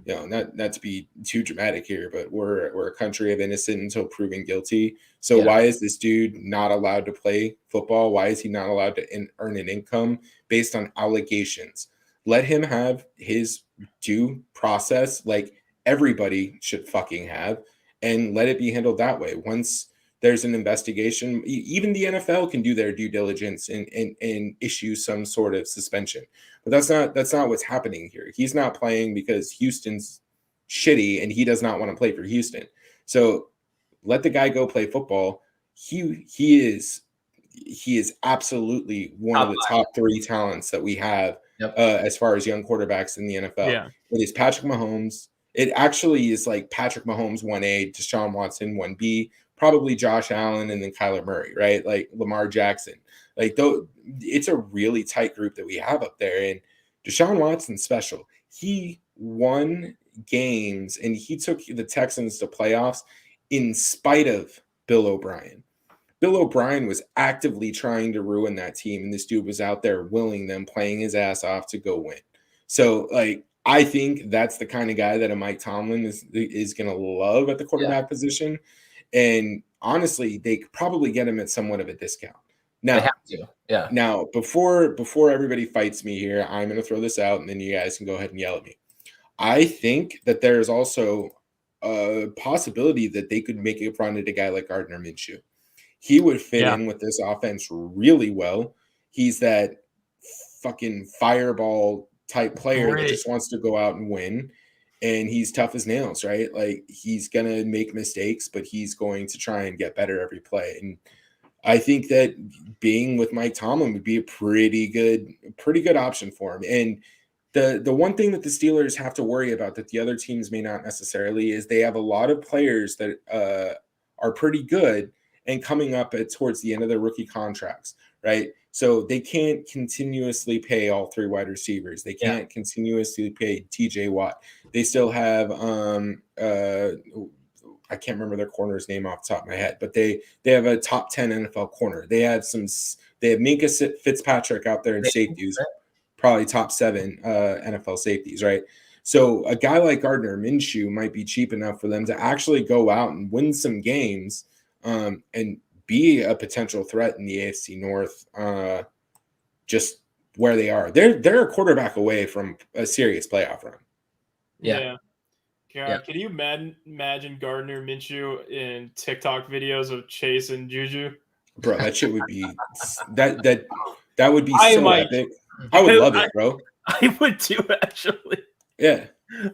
not to be too dramatic here, but we're a country of innocent until proven guilty. So why is this dude not allowed to play football? Why is he not allowed to earn an income based on allegations? Let him have his due process, like everybody should fucking have, and let it be handled that way. Once there's an investigation, even the NFL can do their due diligence and issue some sort of suspension. But that's not what's happening here. He's not playing because Houston's shitty and he does not want to play for Houston. So let the guy go play football. He is absolutely one of the top 3 talents that we have. Yep. As far as young quarterbacks in the NFL. Yeah. It is Patrick Mahomes. It actually is like Patrick Mahomes 1A, Deshaun Watson 1B, probably Josh Allen, and then Kyler Murray, right? Like Lamar Jackson. Like, though, it's a really tight group that we have up there. And Deshaun Watson's special. He won games and he took the Texans to playoffs in spite of Bill O'Brien. Bill O'Brien was actively trying to ruin that team, and this dude was out there willing them, playing his ass off to go win. So, like, I think that's the kind of guy that a Mike Tomlin is going to love at the quarterback position. And honestly, they could probably get him at somewhat of a discount. Now, they have to. Yeah. Now, before everybody fights me here, I'm going to throw this out, and then you guys can go ahead and yell at me. I think that there is also a possibility that they could make a run at a guy like Gardner Minshew. He would fit in with this offense really well. He's that fucking fireball type player that just wants to go out and win. And he's tough as nails, right? Like, he's going to make mistakes, but he's going to try and get better every play. And I think that being with Mike Tomlin would be a pretty good option for him. And the one thing that the Steelers have to worry about that the other teams may not necessarily is they have a lot of players that are pretty good and coming up towards the end of their rookie contracts, right? So they can't continuously pay all 3 wide receivers. They can't continuously pay TJ Watt. They still have I can't remember their corner's name off the top of my head, but they have a top 10 NFL corner. They have Minka Fitzpatrick out there in safeties, probably top 7 NFL safeties, right? So a guy like Gardner Minshew might be cheap enough for them to actually go out and win some games and be a potential threat in the AFC North, just where they are. They're a quarterback away from a serious playoff run. Yeah. Can you imagine Gardner Minshew in TikTok videos of Chase and Juju? Bro, that shit would be that would be so epic. I would love it, bro. I would too, actually. Yeah.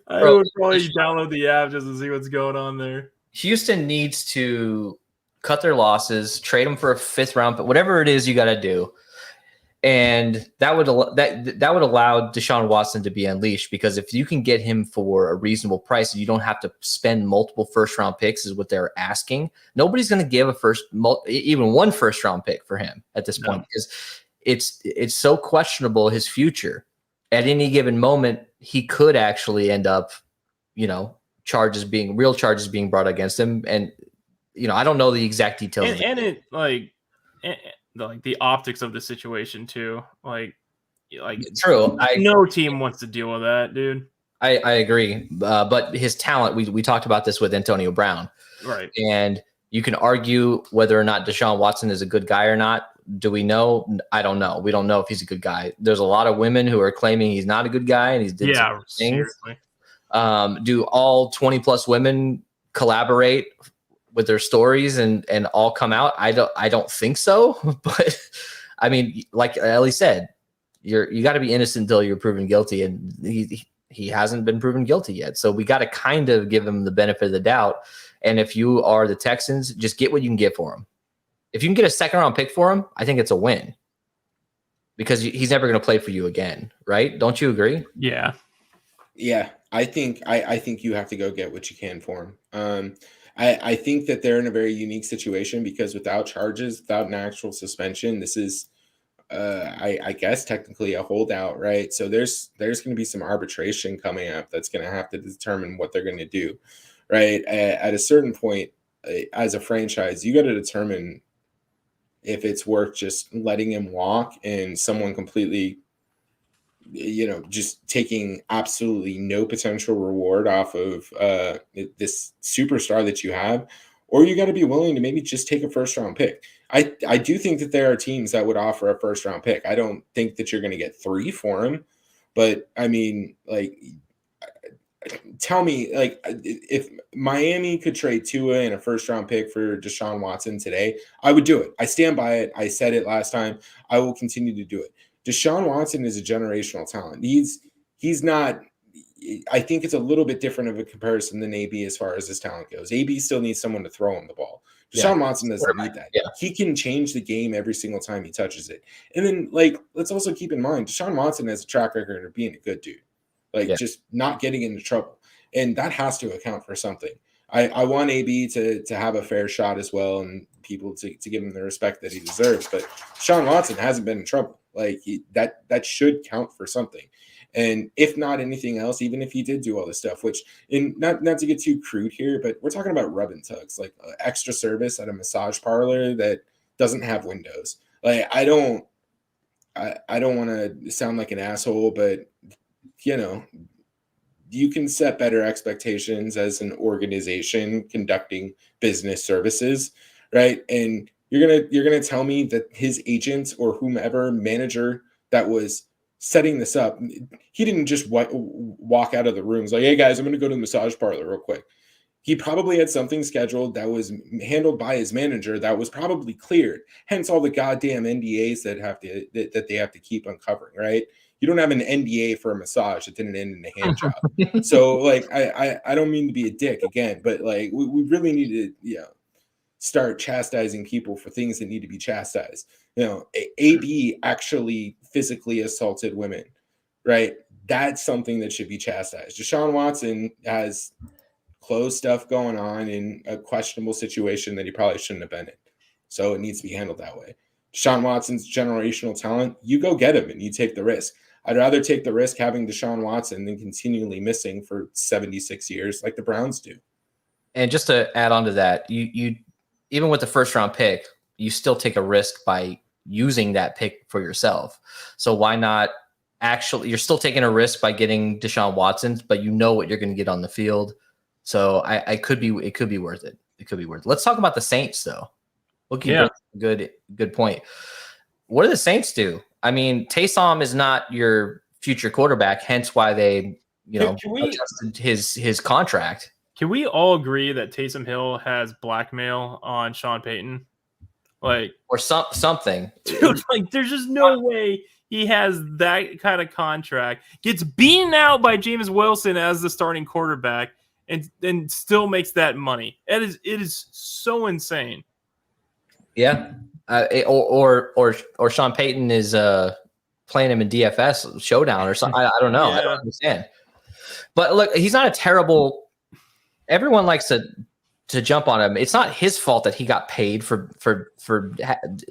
I would probably download the app just to see what's going on there. Houston needs to cut their losses, trade them for a 5th round, but whatever it is you got to do. And that would allow Deshaun Watson to be unleashed, because if you can get him for a reasonable price, you don't have to spend multiple 1st-round picks is what they're asking. Nobody's going to give even one 1st-round pick for him at this point, because it's so questionable, his future. At any given moment, he could actually end up, real charges being brought against him. And, I don't know the exact details. And it the optics of the situation too. Like true. No team wants to deal with that, dude. I agree. But his talent, we talked about this with Antonio Brown. Right. And you can argue whether or not Deshaun Watson is a good guy or not. Do we know? I don't know. We don't know if he's a good guy. There's a lot of women who are claiming he's not a good guy and he's did some things. Seriously. Do all 20 plus women collaborate with their stories and all come out? I don't think so. But I mean, like Ellie said, you got to be innocent until you're proven guilty, and he hasn't been proven guilty yet. So we got to kind of give him the benefit of the doubt. And if you are the Texans, just get what you can get for him. If you can get a second round pick for him, I think it's a win, because he's never going to play for you again, right? Don't you agree? Yeah. Yeah, I think you have to go get what you can for him. I think that they're in a very unique situation because without charges, without an actual suspension, this is, I guess, technically a holdout, right? So there's going to be some arbitration coming up that's going to have to determine what they're going to do, right? At a certain point, as a franchise, you got to determine if it's worth just letting him walk and someone completely, just taking absolutely no potential reward off of this superstar that you have, or you got to be willing to maybe just take a first round pick. I do think that there are teams that would offer a first round pick. I don't think that you're going to get 3 for him, but I mean, like, tell me, like, if Miami could trade Tua and a first round pick for Deshaun Watson today, I would do it. I stand by it. I said it last time. I will continue to do it. Deshaun Watson is a generational talent. He's not. I think it's a little bit different of a comparison than AB as far as his talent goes. AB still needs someone to throw him the ball. Deshaun Watson doesn't need that. Yeah. He can change the game every single time he touches it. And then, like, let's also keep in mind, Deshaun Watson has a track record of being a good dude, just not getting into trouble. And that has to account for something. I want AB to have a fair shot as well, and people to give him the respect that he deserves. But Deshaun Watson hasn't been in trouble. Like, that should count for something. And if not anything else, even if he did do all this stuff, which, in not to get too crude here, but we're talking about rub and tugs, like extra service at a massage parlor that doesn't have windows. Like, I don't want to sound like an asshole, but you can set better expectations as an organization conducting business services, right? And you're gonna tell me that his agent or whomever manager that was setting this up, he didn't just walk out of the room. It's like, hey guys, I'm gonna go to the massage parlor real quick. He probably had something scheduled that was handled by his manager that was probably cleared. Hence all the goddamn NDAs that they have to keep uncovering, right? You don't have an NDA for a massage that didn't end in a hand job. So, like, I don't mean to be a dick again, but like we really need to start chastising people for things that need to be chastised. AB actually physically assaulted women, right? That's something that should be chastised. Deshaun Watson has closed stuff going on in a questionable situation that he probably shouldn't have been in. So it needs to be handled that way. Deshaun Watson's generational talent, you go get him and you take the risk. I'd rather take the risk having Deshaun Watson than continually missing for 76 years like the Browns do. And just to add on to that, you even with the first round pick, you still take a risk by using that pick for yourself. So why not you're still taking a risk by getting Deshaun Watson, but you know what you're going to get on the field. So it could be worth it. It could be worth it. Let's talk about the Saints though. Good point. What do the Saints do? I mean, Taysom is not your future quarterback, hence why they, adjusted his contract. Can we all agree that Taysom Hill has blackmail on Sean Payton? Like, or something. Dude, like, there's just no way he has that kind of contract, gets beaten out by James Wilson as the starting quarterback, and still makes that money. It is so insane. Yeah. Or Sean Payton is playing him in DFS showdown or something. I don't know. Yeah. I don't understand. But look, he's not a terrible. Everyone likes to jump on him. It's not his fault that he got paid for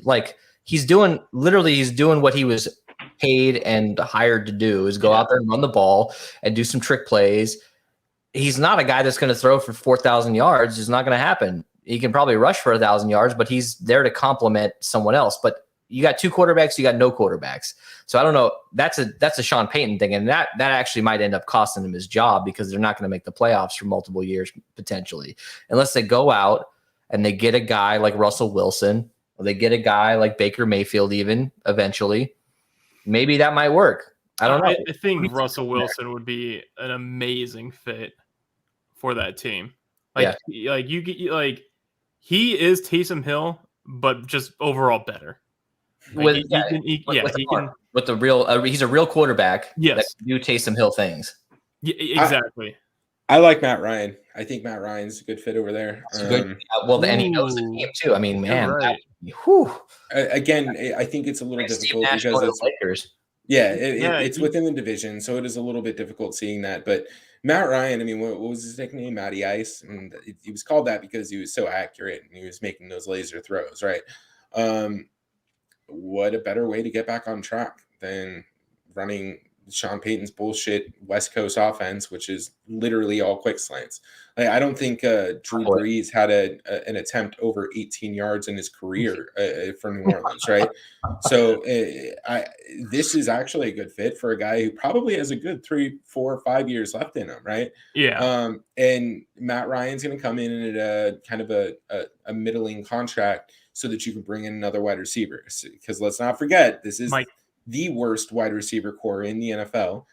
like he's doing what he was paid and hired to do, is go out there and run the ball and do some trick plays. He's not a guy that's going to throw for 4,000 yards. It's not going to happen. He can probably rush for 1,000 yards, but he's there to complement someone else. But you got 2 quarterbacks, you got no quarterbacks. So I don't know. That's a Sean Payton thing, and that actually might end up costing him his job, because they're not going to make the playoffs for multiple years potentially, unless they go out and they get a guy like Russell Wilson They get a guy like Baker Mayfield even eventually. Maybe that might work. I don't know. I think Russell Wilson would be an amazing fit for that team. Like he is Taysom Hill, but just overall better. Like with the real, he's a real quarterback. Yes, that can do Taysom Hill things. Yeah, exactly. I like Matt Ryan. I think Matt Ryan's a good fit over there. And he knows the team too. I mean, man. Right. Again, I think it's a little difficult because it's Lakers. It's within the division, so it is a little bit difficult seeing that. But Matt Ryan, I mean, what was his nickname? Matty Ice, and he was called that because he was so accurate and he was making those laser throws, right? What a better way to get back on track than running Sean Payton's bullshit West Coast offense, which is literally all quick slants. Like, I don't think Drew Brees had an attempt over 18 yards in his career for New Orleans, right? So this is actually a good fit for a guy who probably has a good 3, 4, 5 years left in him, right? Yeah. And Matt Ryan's going to come in at a kind of a middling contract so that you can bring in another wide receiver. Because let's not forget, this is the worst wide receiver core in the NFL.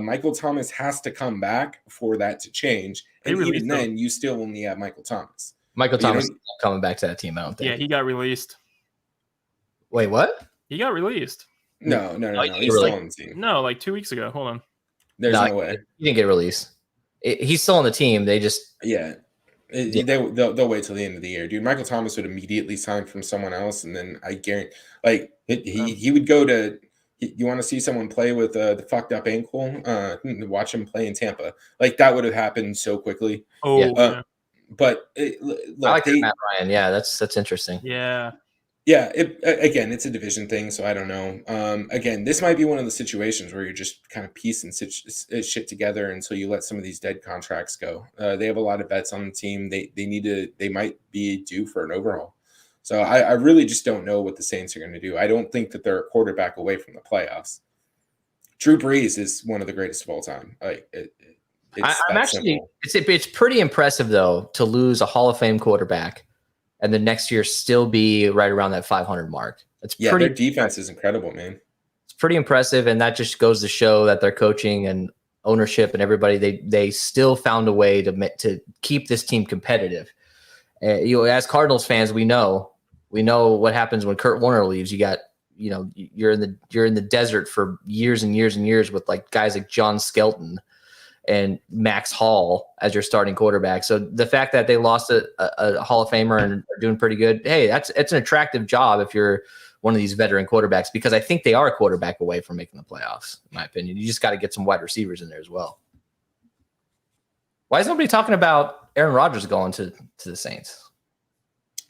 Michael Thomas has to come back for that to change. And even then, you still only have Michael Thomas. Michael Thomas is not coming back to that team, I don't think. Yeah, he got released. Wait, what? He got released. No. He's still on the team. No, like 2 weeks ago. Hold on. There's no way. He didn't get released. He's still on the team. They just... Yeah. They'll wait till the end of the year, dude. Michael Thomas would immediately sign from someone else, and then I guarantee, like he would go to. You want to see someone play with the fucked up ankle? Watch him play in Tampa. Like that would have happened so quickly. But look, I like Matt Ryan. Yeah, that's interesting. Yeah. Yeah, again, it's a division thing, so I don't know. Again, this might be one of the situations where you're just kind of piecing shit together until you let some of these dead contracts go. They have a lot of bets on the team. They might be due for an overhaul. So I really just don't know what the Saints are going to do. I don't think that they're a quarterback away from the playoffs. Drew Brees is one of the greatest of all time. It's pretty impressive though to lose a Hall of Fame quarterback and the next year still be right around that 500 mark. Their defense is incredible, man. It's pretty impressive, and that just goes to show that their coaching and ownership and everybody they still found a way to keep this team competitive. As Cardinals fans, we know what happens when Kurt Warner leaves. You're in the desert for years and years and years with like guys like John Skelton and Max Hall as your starting quarterback. So the fact that they lost a Hall of Famer and are doing pretty good, hey, it's an attractive job if you're one of these veteran quarterbacks, because I think they are a quarterback away from making the playoffs, in my opinion. You just got to get some wide receivers in there as well. Why is nobody talking about Aaron Rodgers going to the Saints?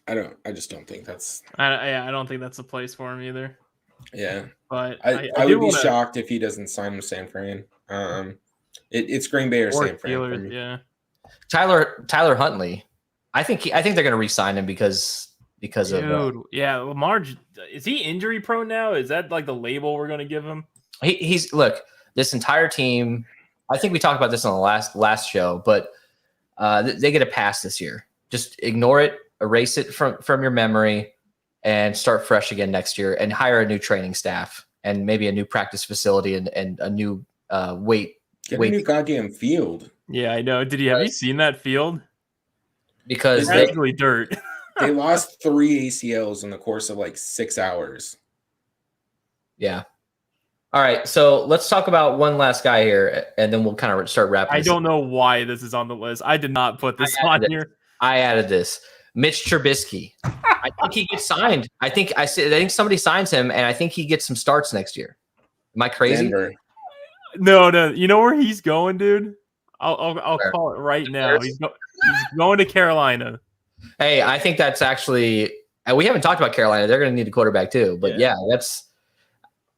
I just don't think that's. I don't think that's the place for him either. Yeah, but I would be shocked if he doesn't sign with San Fran. It's Green Bay or San Fran. Steelers, yeah. Tyler Huntley. I think they're going to re-sign him because of Lamar. Is he injury prone now? Is that like the label we're going to give him? He's look, this entire team. I think we talked about this on the last show, but they get a pass this year. Just ignore it, erase it from your memory, and start fresh again next year. And hire a new training staff and maybe a new practice facility and a new weight. Get a new goddamn field. Yeah, I know. Have you seen that field? Because it's actually dirt. They lost 3 ACLs in the course of like 6 hours. Yeah. All right, so let's talk about one last guy here, and then we'll kind of start wrapping. I don't know why this is on the list. I did not put this on here. I added this. Mitch Trubisky. I think he gets signed. I think somebody signs him, and I think he gets some starts next year. Am I crazy? Denver. No. You know where he's going, dude? I'll call it right now. He's going to Carolina. Hey, I think that's actually. We haven't talked about Carolina. They're going to need a quarterback too. But yeah that's.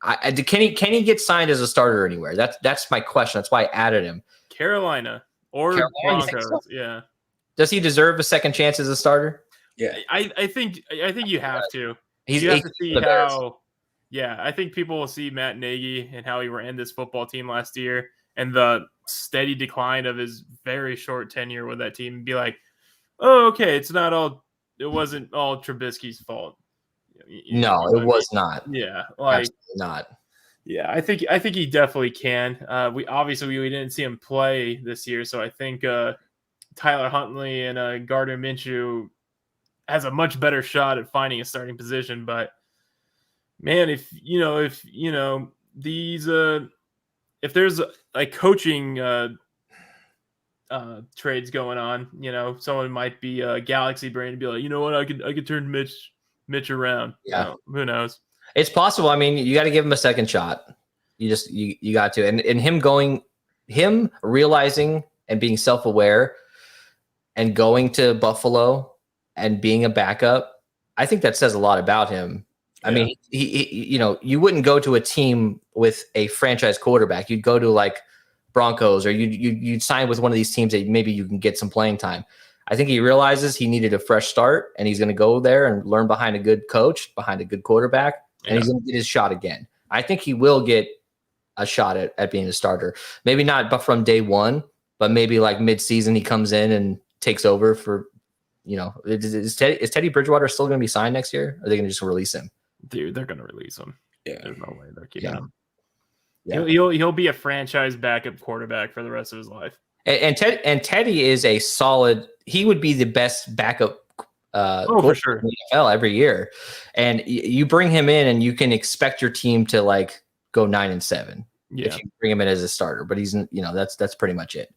Can he get signed as a starter anywhere? That's my question. That's why I added him. Carolina or Broncos. So? Yeah. Does he deserve a second chance as a starter? Yeah, I think you have to. You have to see how. Yeah, I think people will see Matt Nagy and how he ran this football team last year and the steady decline of his very short tenure with that team and be like, oh, okay, it wasn't all Trubisky's fault. No, it was not. Yeah, like Absolutely not. yeah, I think he definitely can. We obviously we didn't see him play this year, so I think Tyler Huntley and Gardner Minshew has a much better shot at finding a starting position. But man, if these if there's like coaching trades going on, someone might be Galaxy brain and be like, you know what, I could turn Mitch around. Yeah, who knows? It's possible. I mean, you got to give him a second shot. You got to, and him realizing and being self-aware and going to Buffalo and being a backup, I think that says a lot about him. I mean, he you wouldn't go to a team with a franchise quarterback. You'd go to like Broncos, or you'd sign with one of these teams that maybe you can get some playing time. I think he realizes he needed a fresh start, and he's going to go there and learn behind a good coach, behind a good quarterback, and he's going to get his shot again. I think he will get a shot at being a starter. Maybe not but from day one, but maybe like mid-season he comes in and takes over for, is Teddy Bridgewater still going to be signed next year? Or are they going to just release him? Dude, they're going to release him. Yeah. There's no way they're keeping him. Yeah. He'll be a franchise backup quarterback for the rest of his life. And Teddy is a solid. He would be the best backup for sure in the NFL every year. And you bring him in, and you can expect your team to like go 9-7 if you bring him in as a starter. But he's that's pretty much it.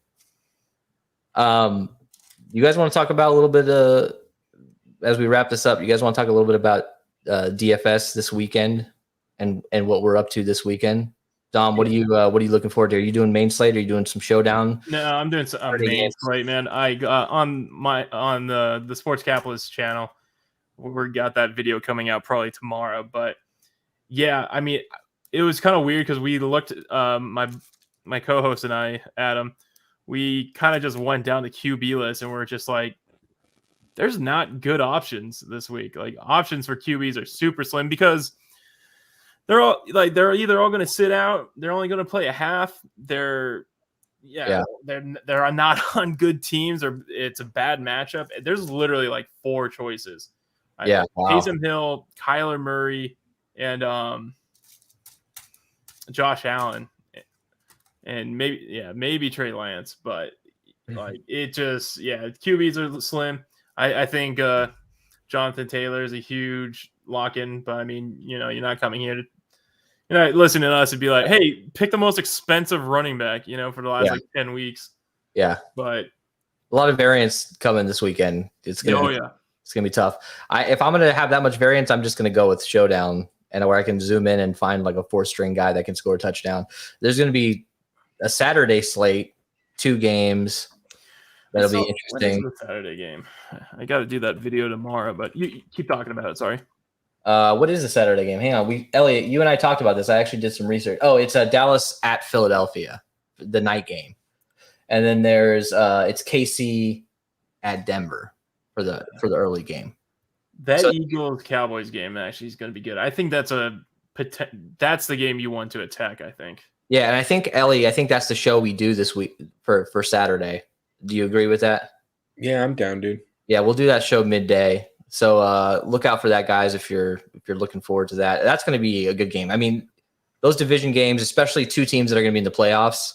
You guys want to talk about a little bit as we wrap this up? You guys want to talk a little bit about DFS this weekend and what we're up to this weekend? Dom, what are you looking forward to? Are you doing main slate? Are you doing some showdown? No, I'm doing some main slate, man. I on the Sports Capitalist channel, we got that video coming out probably tomorrow. But yeah, I mean, it was kind of weird because we looked my co-host and I, Adam, we kind of just went down the QB list and we're just like, there's not good options this week. Like options for QBs are super slim because they're either all going to sit out. They're only going to play a half. They're not on good teams, or it's a bad matchup. There's literally like 4 choices. Wow. Taysom Hill, Kyler Murray, and Josh Allen, and maybe Trey Lance. But like it just QBs are slim. I think Jonathan Taylor is a huge lock-in, but I mean, you're not coming here to listen to us and be like, hey, pick the most expensive running back, for the last 10 weeks. Yeah. But a lot of variance coming this weekend. It's gonna be tough. If I'm gonna have that much variance, I'm just gonna go with showdown, and where I can zoom in and find like a 4-string guy that can score a touchdown. There's gonna be a Saturday slate, 2 games. That'll be interesting. When is the Saturday game? I got to do that video tomorrow, but you keep talking about it. Sorry. What is the Saturday game? Hang on. Elliot, you and I talked about this. I actually did some research. Oh, it's Dallas at Philadelphia, the night game. And then there's it's KC at Denver for the early game. That Eagles Cowboys game actually is going to be good. I think that's the game you want to attack, I think. Yeah, and I think Ellie, that's the show we do this week for Saturday. Do you agree with that? Yeah, I'm down, dude. Yeah, we'll do that show midday. So look out for that, guys, if you're looking forward to that. That's going to be a good game. I mean, those division games, especially 2 teams that are going to be in the playoffs,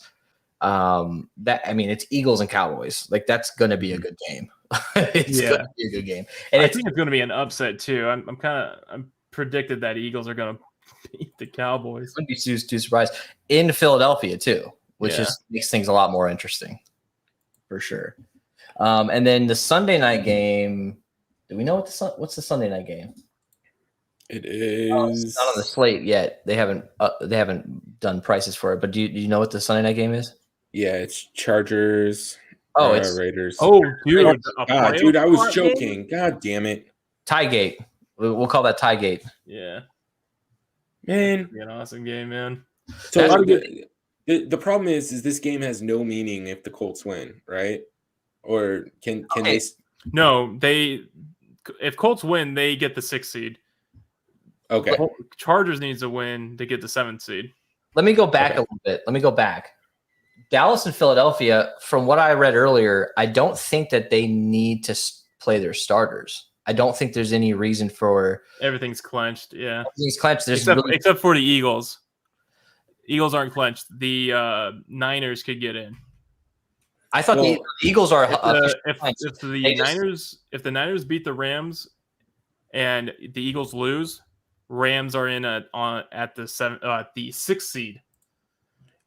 it's Eagles and Cowboys. Like, that's going to be a good game. It's going to be a good game. And I think it's going to be an upset, too. I'm predicted that Eagles are going to beat the Cowboys. Wouldn't be too surprised. In Philadelphia, too, which just makes things a lot more interesting, for sure. And then the Sunday night game, do we know what's the Sunday night game? It is it's not on the slate yet. They haven't done prices for it. But do you know what the Sunday night game is? Yeah, it's Chargers. It's Raiders. Oh, dude, dude, I was joking. God damn it. Tie-gate. We'll call that tie-gate. Yeah, man, it'll be an awesome game, man. So the problem is this game has no meaning if the Colts win, right? Or can they? No, if Colts win, they get the 6th seed. Okay. Chargers needs to win to get the 7th seed. Let me go back a little bit. Dallas and Philadelphia, from what I read earlier, I don't think that they need to play their starters. I don't think there's any reason for Everything's clenched. Yeah. these clenched. There's Except for the Eagles. Eagles aren't clenched. The Niners could get in. I thought the Eagles are if the Niners beat the Rams and the Eagles lose, Rams are in at the 6th seed.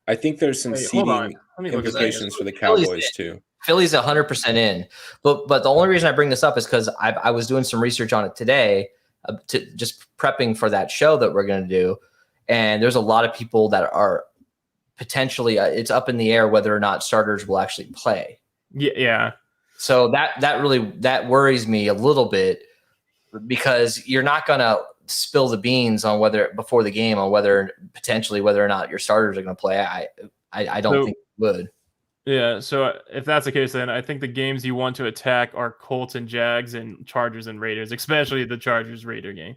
I think there's some seeding implications for the Cowboys too. Philly's 100% in, but the only reason I bring this up is because I was doing some research on it today, to just prepping for that show that we're going to do, and there's a lot of people that are potentially it's up in the air whether or not starters will actually play. Yeah. So that worries me a little bit, because you're not going to spill the beans on before the game on whether or not your starters are going to play. I don't think you would. Yeah. So if that's the case, then I think the games you want to attack are Colts and Jags and Chargers and Raiders, especially the Chargers Raider game.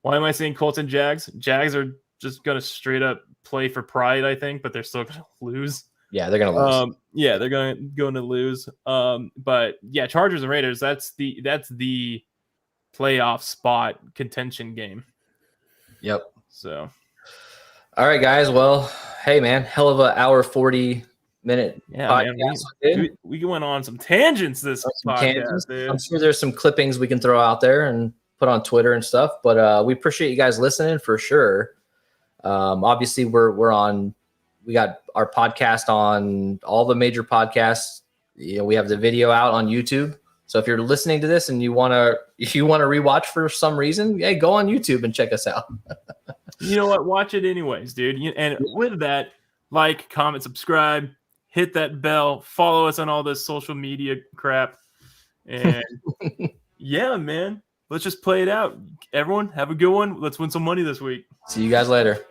Why am I saying Colts and Jags? Jags are just going to straight up play for pride, I think, but they're still going to lose. Yeah, they're going to lose. Yeah, they're going to lose. But yeah, Chargers and Raiders, that's the playoff spot contention game. Yep. So, all right, guys. Well, hey, man, hell of an hour 40-minute podcast. Man, we went on some tangents this podcast, dude. I'm sure there's some clippings we can throw out there and put on Twitter and stuff, but we appreciate you guys listening for sure. Obviously we got our podcast on all the major podcasts. We have the video out on YouTube. So if you're listening to this and you want to rewatch for some reason, hey, go on YouTube and check us out. You know what? Watch it anyways, dude. And with that, like, comment, subscribe, hit that bell, follow us on all this social media crap. And yeah, man, let's just play it out. Everyone, have a good one. Let's win some money this week. See you guys later.